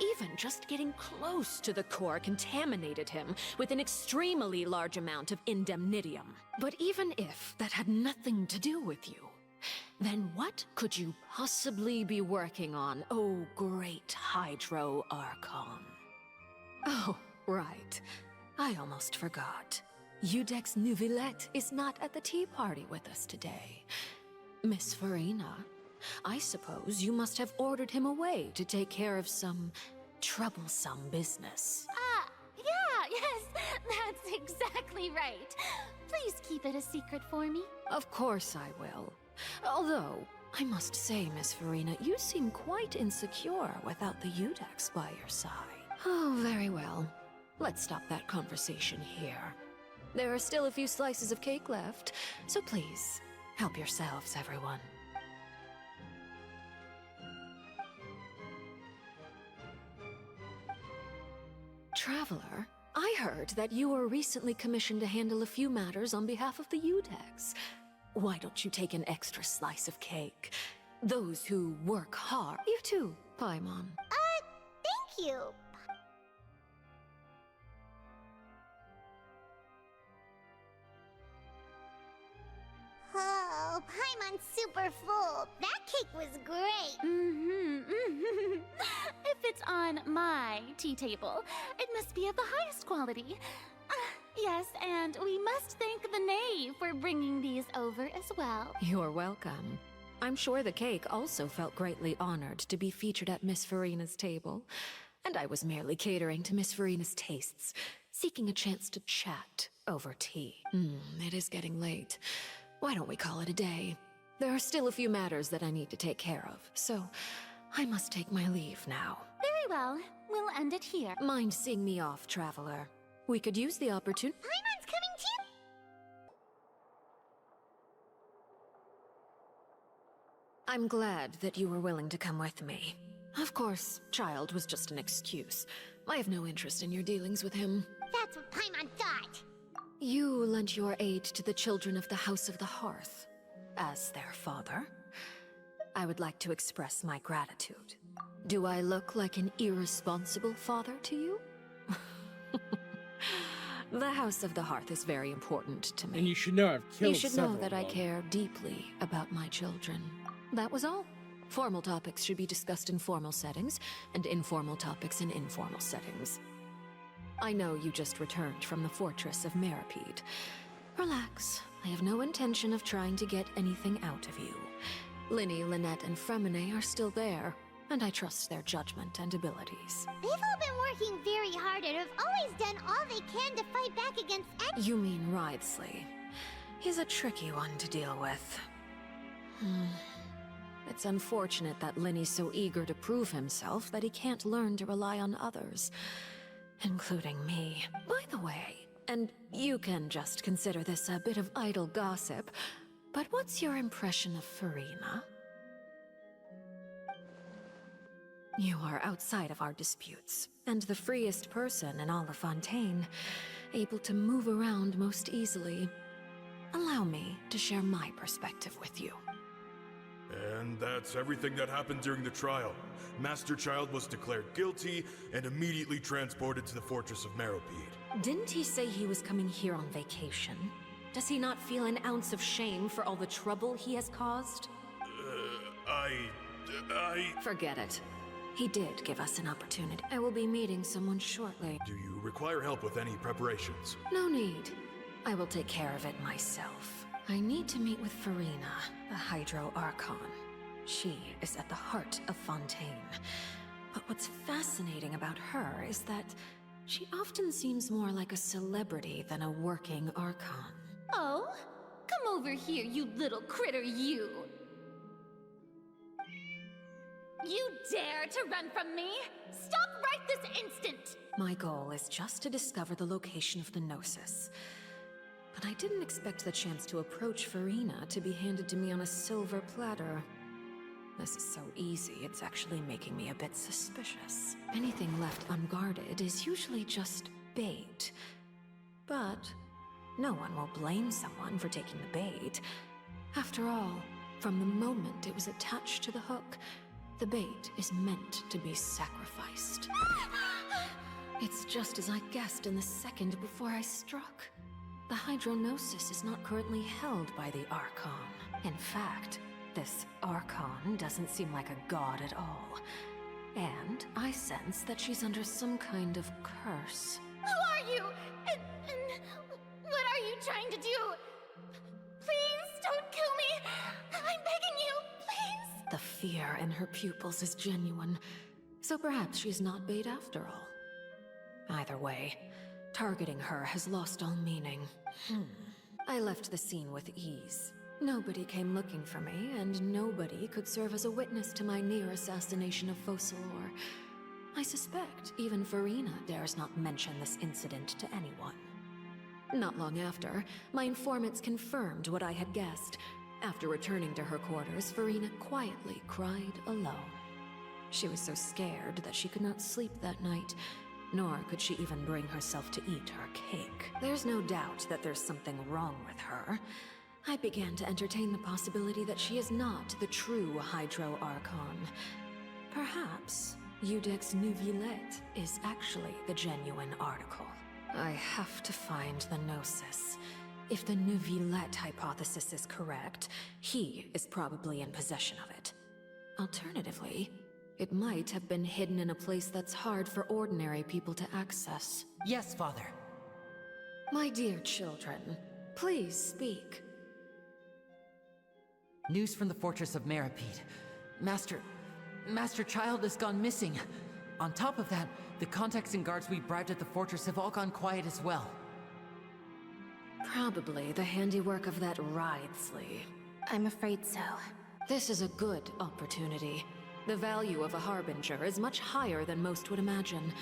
even just getting close to the core contaminated him with an extremely large amount of indemnitium. But even if that had nothing to do with you, then what could you possibly be working on, oh great Hydro Archon? Oh, right. I almost forgot. Udex Nouvillette is not at the tea party with us today. Miss Farina, I suppose you must have ordered him away to take care of some troublesome business. Yes, that's exactly right. Please keep it a secret for me. Of course I will. Although, I must say, Miss Farina, you seem quite insecure without the Udex by your side. Oh, very well. Let's stop that conversation here. There are still a few slices of cake left, so please, help yourselves, everyone. Traveler, I heard that you were recently commissioned to handle a few matters on behalf of the Udex. Why don't you take an extra slice of cake? Those who work hard. You too, Paimon. Thank you. Oh, Paimon's super full. That cake was great. If it's on my tea table, it must be of the highest quality. Yes, and we must thank the knave for bringing these over as well. You're welcome. I'm sure the cake also felt greatly honored to be featured at Miss Farina's table. And I was merely catering to Miss Farina's tastes, seeking a chance to chat over tea. It is getting late. Why don't we call it a day? There are still a few matters that I need to take care of, so I must take my leave now. well. We'll end it here. Mind seeing me off, Traveler? We could use the opportunity. Paimon's coming too! I'm glad that you were willing to come with me. Of course, Child was just an excuse. I have no interest in your dealings with him. That's what Paimon thought! You lent your aid to the children of the House of the Hearth. As their father, I would like to express my gratitude. Do I look like an irresponsible father to you? The House of the Hearth is very important to me. And you should know I've killed You should know several that of I them. care deeply about my children. That was all. Formal topics should be discussed in formal settings, and informal topics in informal settings. I know you just returned from the fortress of Meripede. Relax. I have no intention of trying to get anything out of you. Linny, Lynette, and Fremine are still there, and I trust their judgment and abilities. They've all been working very hard and have always done all they can to fight back against You mean Wriothesley. He's a tricky one to deal with. It's unfortunate that Linny's so eager to prove himself that he can't learn to rely on others, including me. By the way, and you can just consider this a bit of idle gossip, but what's your impression of Farina? You are outside of our disputes, and the freest person in all of Fontaine, able to move around most easily. Allow me to share my perspective with you. And that's everything that happened during the trial. Master Child was declared guilty and immediately transported to the Fortress of Meripede. Didn't he say he was coming here on vacation? Does he not feel an ounce of shame for all the trouble he has caused? Forget it. He did give us an opportunity. I will be meeting someone shortly. Do you require help with any preparations? No need. I will take care of it myself. I need to meet with Farina, the Hydro Archon. She is at the heart of Fontaine. But what's fascinating about her is that she often seems more like a celebrity than a working Archon. Oh? Come over here, you little critter, you! You dare to run from me? Stop right this instant! My goal is just to discover the location of the Gnosis. But I didn't expect the chance to approach Farina to be handed to me on a silver platter. This is so easy, it's actually making me a bit suspicious. Anything left unguarded is usually just bait. But no one will blame someone for taking the bait. After all, from the moment it was attached to the hook, the bait is meant to be sacrificed. It's just as I guessed in the second before I struck. The Hydronosis is not currently held by the Archon. In fact, this Archon doesn't seem like a god at all. And I sense that she's under some kind of curse. Who are you? And what are you trying to do? Please don't kill me! I'm begging you, please! The fear in her pupils is genuine, so perhaps she's not bait after all. Either way, targeting her has lost all meaning. I left the scene with ease. Nobody came looking for me, and nobody could serve as a witness to my near assassination of Focalor. I suspect even Farina dares not mention this incident to anyone. Not long after, my informants confirmed what I had guessed. After returning to her quarters, Farina quietly cried alone. She was so scared that she could not sleep that night, nor could she even bring herself to eat her cake. There's no doubt that there's something wrong with her. I began to entertain the possibility that she is not the true Hydro Archon. Perhaps Eudex Neuvillette is actually the genuine article. I have to find the Gnosis. If the Neuvillette hypothesis is correct, he is probably in possession of it. Alternatively, it might have been hidden in a place that's hard for ordinary people to access. Yes, Father. My dear children, please speak. News from the Fortress of Meripede. Master Child has gone missing. On top of that, the contacts and guards we bribed at the fortress have all gone quiet as well. Probably the handiwork of that Wriothesley. I'm afraid so. This is a good opportunity. The value of a harbinger is much higher than most would imagine.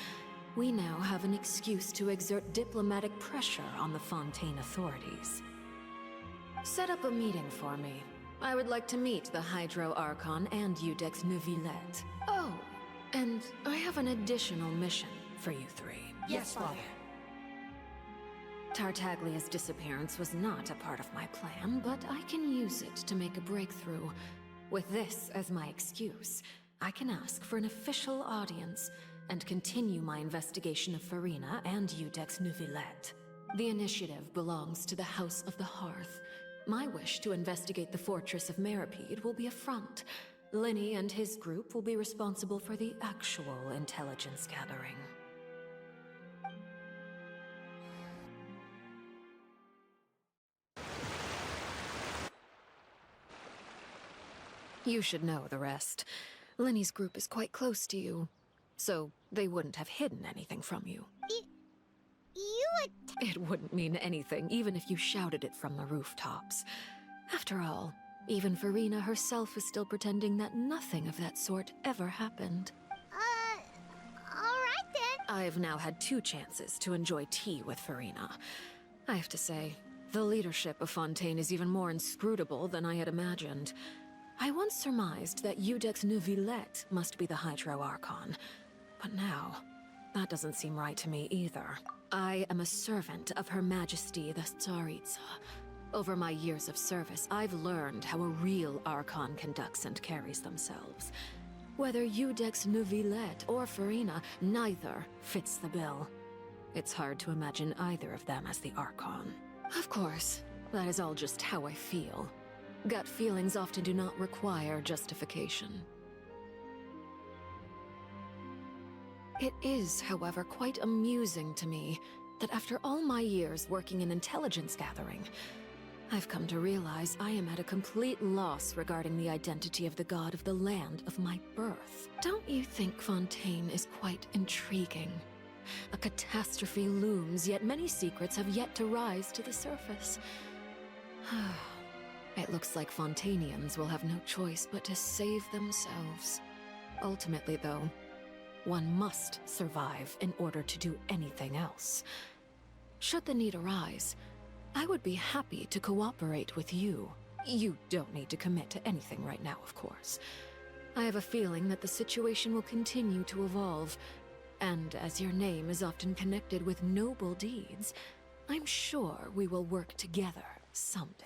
We now have an excuse to exert diplomatic pressure on the Fontaine authorities. Set up a meeting for me. I would like to meet the Hydro Archon and Iudex Neuvillette. Oh, and I have an additional mission for you three. Yes, Father. Tartaglia's disappearance was not a part of my plan, but I can use it to make a breakthrough. With this as my excuse, I can ask for an official audience and continue my investigation of Farina and Iudex Neuvillette. The initiative belongs to the House of the Hearth. My wish to investigate the fortress of Meripede will be a front. Linny and his group will be responsible for the actual intelligence gathering. You should know the rest. Linny's group is quite close to you, so they wouldn't have hidden anything from you. It wouldn't mean anything, even if you shouted it from the rooftops. After all, even Farina herself is still pretending that nothing of that sort ever happened. Alright then. I've now had 2 chances to enjoy tea with Farina. I have to say, the leadership of Fontaine is even more inscrutable than I had imagined. I once surmised that Iudex Neuvillette must be the Hydro Archon, but now, that doesn't seem right to me either. I am a servant of Her Majesty the Tsaritsa. Over my years of service, I've learned how a real Archon conducts and carries themselves. Whether Iudex Neuvillette or Farina, neither fits the bill. It's hard to imagine either of them as the Archon. Of course, that is all just how I feel. Gut feelings often do not require justification. It is, however, quite amusing to me that after all my years working in intelligence gathering, I've come to realize I am at a complete loss regarding the identity of the god of the land of my birth. Don't you think Fontaine is quite intriguing? A catastrophe looms, yet many secrets have yet to rise to the surface. It looks like Fontainians will have no choice but to save themselves. Ultimately, though, one must survive in order to do anything else. Should the need arise, I would be happy to cooperate with you. You don't need to commit to anything right now, of course. I have a feeling that the situation will continue to evolve, and as your name is often connected with noble deeds, I'm sure we will work together someday.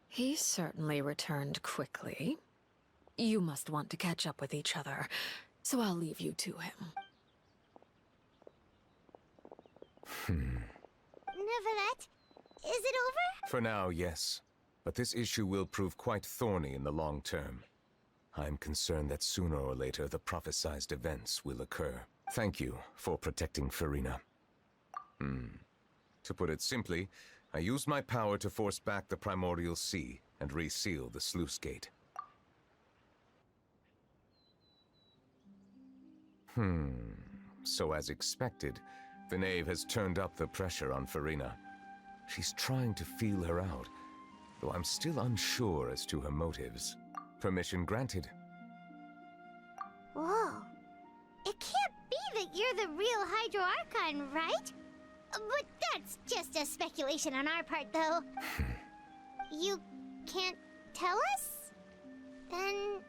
He certainly returned quickly. You must want to catch up with each other, so I'll leave you to him. Neuvillette, is it over? For now, yes. But this issue will prove quite thorny in the long term. I'm concerned that sooner or later the prophesized events will occur. Thank you for protecting Farina. To put it simply, I used my power to force back the Primordial Sea and reseal the sluice gate. So as expected, the knave has turned up the pressure on Farina. She's trying to feel her out, though I'm still unsure as to her motives. Permission granted. Whoa. It can't be that you're the real Hydro Archon, right? But that's just a speculation on our part, though. You can't tell us? Then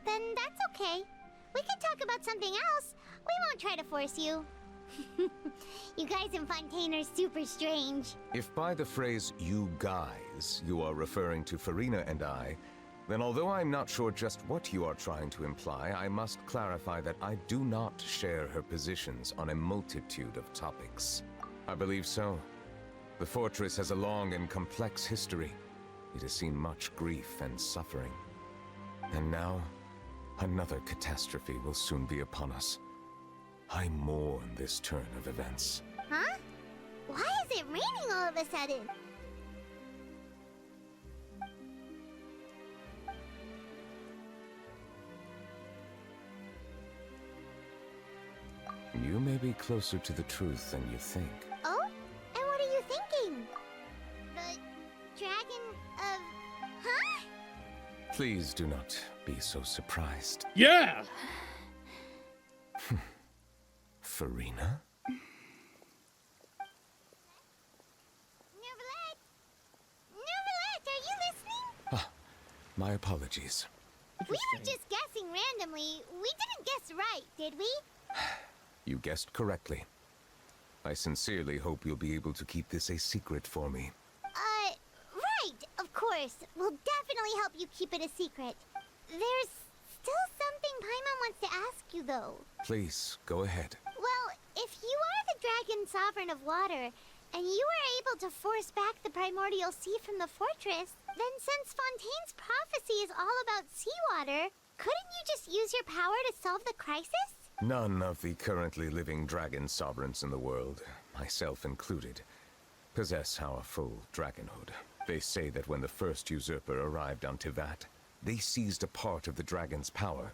that's okay. We can talk about something else. We won't try to force you. You guys in Fontaine are super strange. If by the phrase, you guys, you are referring to Farina and I, then although I'm not sure just what you are trying to imply, I must clarify that I do not share her positions on a multitude of topics. I believe so. The fortress has a long and complex history. It has seen much grief and suffering. And now, another catastrophe will soon be upon us. I mourn this turn of events. Huh? Why is it raining all of a sudden? You may be closer to the truth than you think. Oh? And what are you thinking? The dragon of... Huh? Please do not be so surprised. Yeah! Farina? Nervalette, are you listening? Ah, my apologies. We were just guessing randomly. We didn't guess right, did we? You guessed correctly. I sincerely hope you'll be able to keep this a secret for me. Right, of course. We'll definitely help you keep it a secret. There's still something Paimon wants to ask you, though. Please, go ahead. Well, if you are the Dragon Sovereign of Water, and you were able to force back the primordial sea from the fortress, then since Fontaine's prophecy is all about seawater, couldn't you just use your power to solve the crisis? None of the currently living dragon sovereigns in the world, myself included, possess our full dragonhood. They say that when the first usurper arrived on Tivat, they seized a part of the dragon's power.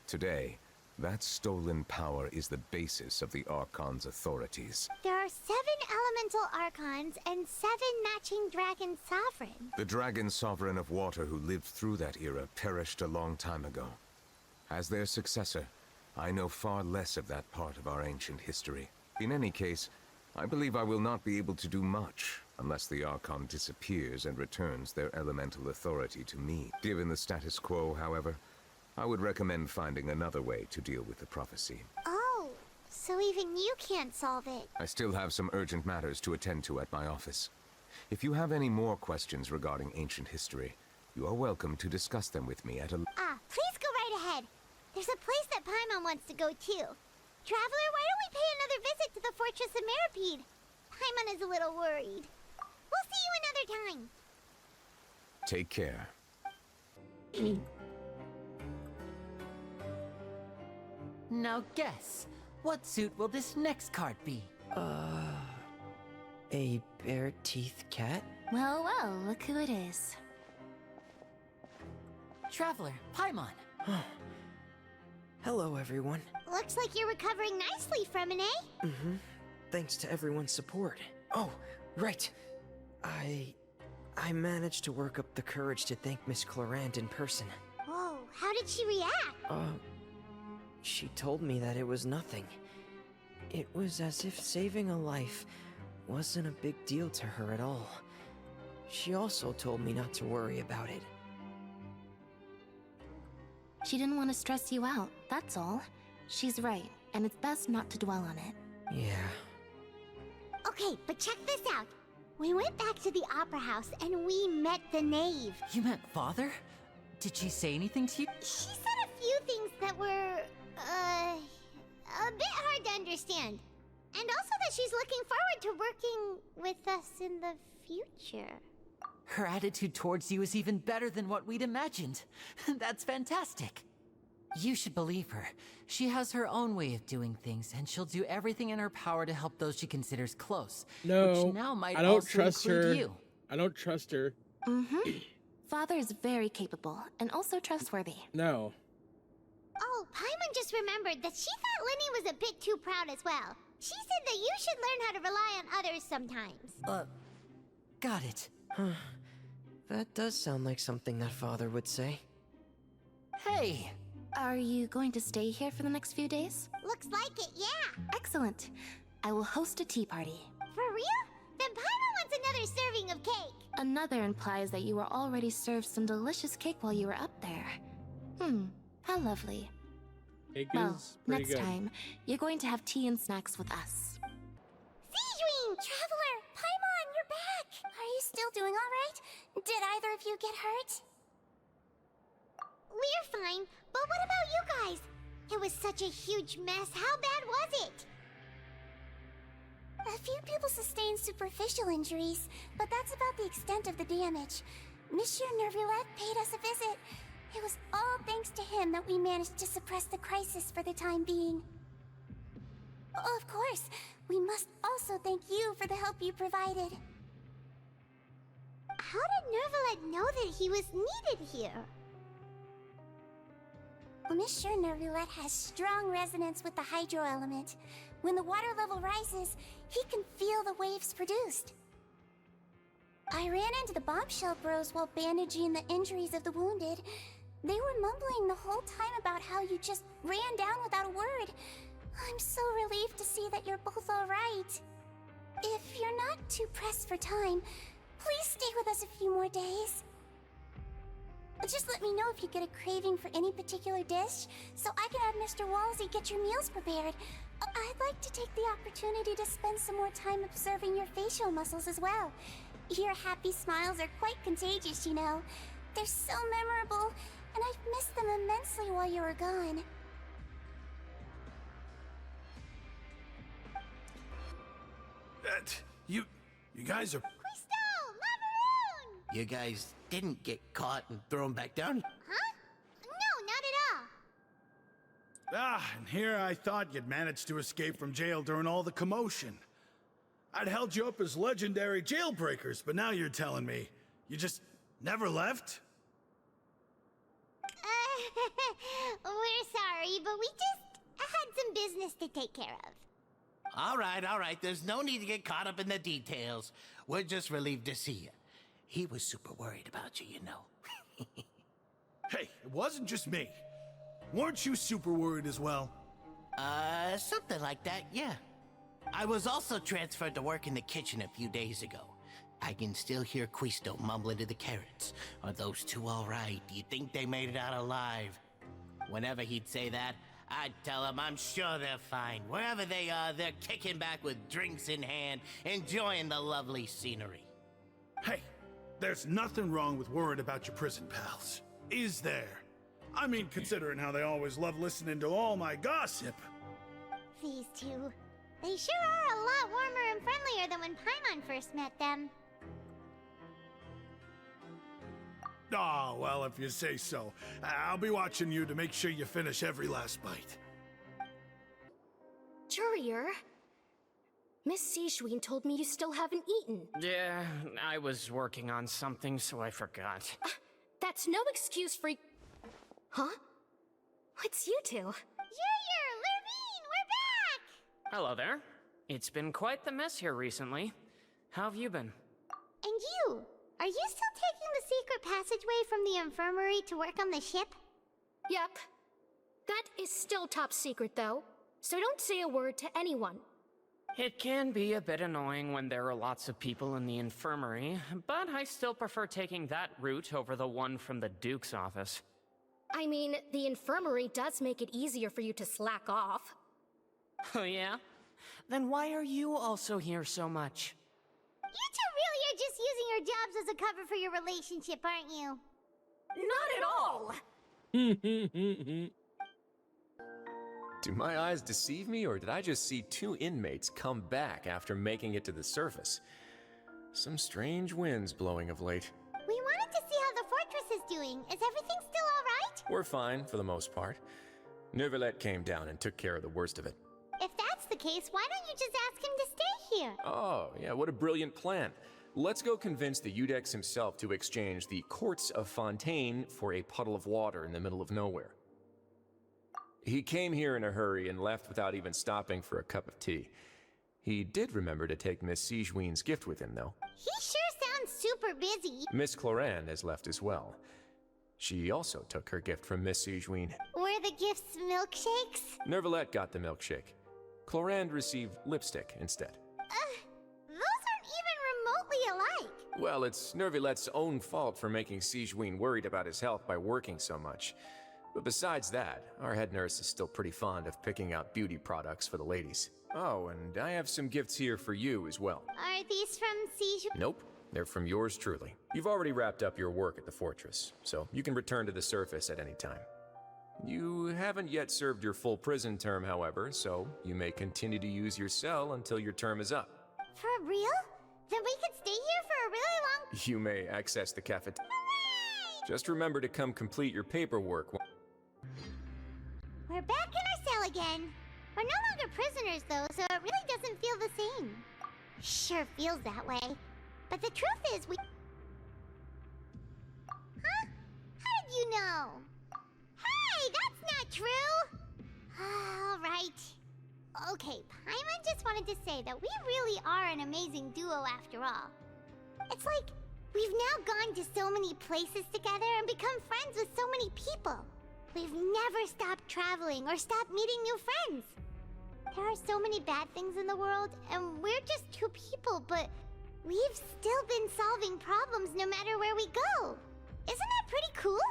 Today, that stolen power is the basis of the Archon's authorities. There are 7 elemental Archons and 7 matching Dragon Sovereigns. The Dragon Sovereign of Water who lived through that era perished a long time ago. As their successor, I know far less of that part of our ancient history. In any case, I believe I will not be able to do much unless the Archon disappears and returns their elemental authority to me. Given the status quo, however, I would recommend finding another way to deal with the prophecy. Oh, so even you can't solve it. I still have some urgent matters to attend to at my office. If you have any more questions regarding ancient history, you are welcome to discuss them with me at a... Please go right ahead. There's a place that Paimon wants to go too. Traveler, why don't we pay another visit to the Fortress of Meropide? Paimon is a little worried. We'll see you another time. Take care. Now guess, what suit will this next card be? A bare-teeth cat? Well, well, look who it is. Traveler, Paimon. Hello, everyone. Looks like you're recovering nicely from it, eh? Mm-hmm. Thanks to everyone's support. Oh, right. I managed to work up the courage to thank Miss Clorant in person. Whoa, how did she react? She told me that it was nothing. It was as if saving a life wasn't a big deal to her at all. She also told me not to worry about it. She didn't want to stress you out, that's all. She's right, and it's best not to dwell on it. Yeah. Okay, but check this out. We went back to the Opera House and we met the knave. You met Father? Did she say anything to you? She said a few things that were, a bit hard to understand. And also that she's looking forward to working with us in the future. Her attitude towards you is even better than what we'd imagined. That's fantastic. You should believe her. She has her own way of doing things, and she'll do everything in her power to help those she considers close. No, which now might I don't also trust include her. You. I don't trust her. Mm-hmm. Father is very capable, and also trustworthy. No. Oh, Paimon just remembered that she thought Linny was a bit too proud as well. She said that you should learn how to rely on others sometimes. Got it. Huh. That does sound like something that Father would say. Hey! Are you going to stay here for the next few days? Looks like it, yeah. Excellent. I will host a tea party. For real? Then Paimon wants another serving of cake. Another implies that you were already served some delicious cake while you were up there. How lovely. Cake well, is pretty next good. time, you're going to have tea and snacks with us. Sigewing! Traveler! Paimon, you're back! Are you still doing alright? Did either of you get hurt? We're fine, but what about you guys? It was such a huge mess. How bad was it? A few people sustained superficial injuries, but that's about the extent of the damage. Monsieur Nervulette paid us a visit. It was all thanks to him that we managed to suppress the crisis for the time being. Of course, we must also thank you for the help you provided. How did Nervulette know that he was needed here? Monsieur Nervulette has strong resonance with the hydro element. When the water level rises, he can feel the waves produced. I ran into the bombshell bros while bandaging the injuries of the wounded. They were mumbling the whole time about how you just ran down without a word. I'm so relieved to see that you're both alright. If you're not too pressed for time, please stay with us a few more days. Just let me know if you get a craving for any particular dish, so I can have Mr. Wolsey get your meals prepared. I'd like to take the opportunity to spend some more time observing your facial muscles as well. Your happy smiles are quite contagious, you know. They're so memorable, and I've missed them immensely while you were gone. You guys are... You guys didn't get caught and thrown back down? Huh? No, not at all. And here I thought you'd managed to escape from jail during all the commotion. I'd held you up as legendary jailbreakers, but now you're telling me you just never left? We're sorry, but we just had some business to take care of. All right. There's no need to get caught up in the details. We're just relieved to see you. He was super worried about you, you know. Hey, it wasn't just me. Weren't you super worried as well? Something like that, yeah. I was also transferred to work in the kitchen a few days ago. I can still hear Quisto mumbling to the carrots. Are those two all right? Do you think they made it out alive? Whenever he'd say that, I'd tell him I'm sure they're fine. Wherever they are, they're kicking back with drinks in hand, enjoying the lovely scenery. Hey, there's nothing wrong with worrying about your prison pals, is there? I mean, considering how they always love listening to all my gossip. These two. They sure are a lot warmer and friendlier than when Paimon first met them. Oh, well, if you say so. I'll be watching you to make sure you finish every last bite. Jurier, Miss Sijween told me you still haven't eaten. Yeah, I was working on something, so I forgot. That's no excuse for... Huh? It's you two. Jurier, Lurvine, we're back! Hello there. It's been quite the mess here recently. How have you been? And you? Are you still taking the secret passageway from the infirmary to work on the ship? Yep. That is still top secret, though. So don't say a word to anyone. It can be a bit annoying when there are lots of people in the infirmary, but I still prefer taking that route over the one from the Duke's office. I mean, the infirmary does make it easier for you to slack off. Oh yeah? Then why are you also here so much? You two really are just using your jobs as a cover for your relationship, aren't you? Not at all! Do my eyes deceive me, or did I just see two inmates come back after making it to the surface? Some strange winds blowing of late. We wanted to see how the fortress is doing. Is everything still alright? We're fine, for the most part. Neuvillette came down and took care of the worst of it. If that's the case, why don't you just ask him to stay here? Oh, yeah, what a brilliant plan. Let's go convince the Udex himself to exchange the courts of Fontaine for a puddle of water in the middle of nowhere. He came here in a hurry and left without even stopping for a cup of tea. He did remember to take Miss Sijween's gift with him, though. He sure sounds super busy. Miss Clorand has left as well. She also took her gift from Miss Sijween. Were the gifts milkshakes? Neuvillette got the milkshake. Clorand received lipstick instead. Those aren't even remotely alike. Well, it's Neuvillette's own fault for making Sijween worried about his health by working so much. But besides that, our head nurse is still pretty fond of picking out beauty products for the ladies. Oh, and I have some gifts here for you as well. Are these from Sijween? Nope, they're from yours truly. You've already wrapped up your work at the fortress, so you can return to the surface at any time. You haven't yet served your full prison term, however, so you may continue to use your cell until your term is up. For real? Then we could stay here for a really long... You may access the cafeteria. Just remember to come complete your paperwork. We're back in our cell again. We're no longer prisoners, though, so it really doesn't feel the same. Sure feels that way. But the truth is, we... Huh? How did you know? Hey, that's not true! All right. Okay, Paimon just wanted to say that we really are an amazing duo after all. It's like we've now gone to so many places together and become friends with so many people. We've never stopped traveling or stopped meeting new friends. There are so many bad things in the world, and we're just two people, but we've still been solving problems no matter where we go. Isn't that pretty cool?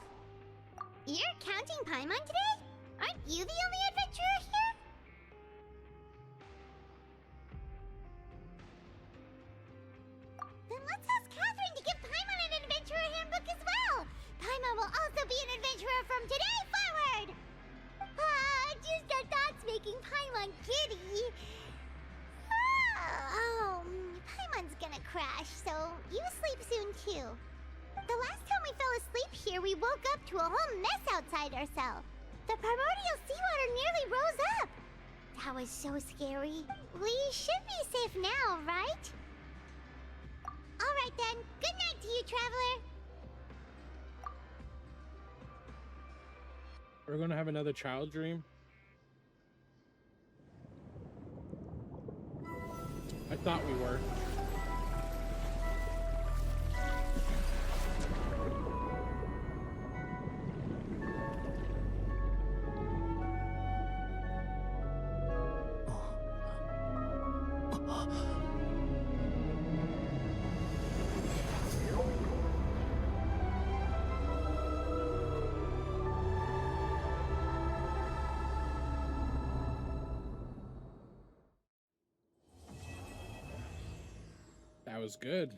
You're counting Paimon today? Aren't you the only adventurer here? Then let's ask Catherine to give Paimon an adventurer handbook as well. Paimon will also be an adventurer from today forward. Just the thoughts making Paimon giddy. Paimon's gonna crash, so you sleep soon too. The last time we fell asleep here, we woke up to a whole mess outside our cell. The primordial seawater nearly rose up. That was so scary. We should be safe now, right? Alright then, good night to you, traveler. We're gonna have another child dream? I thought we were. That was good.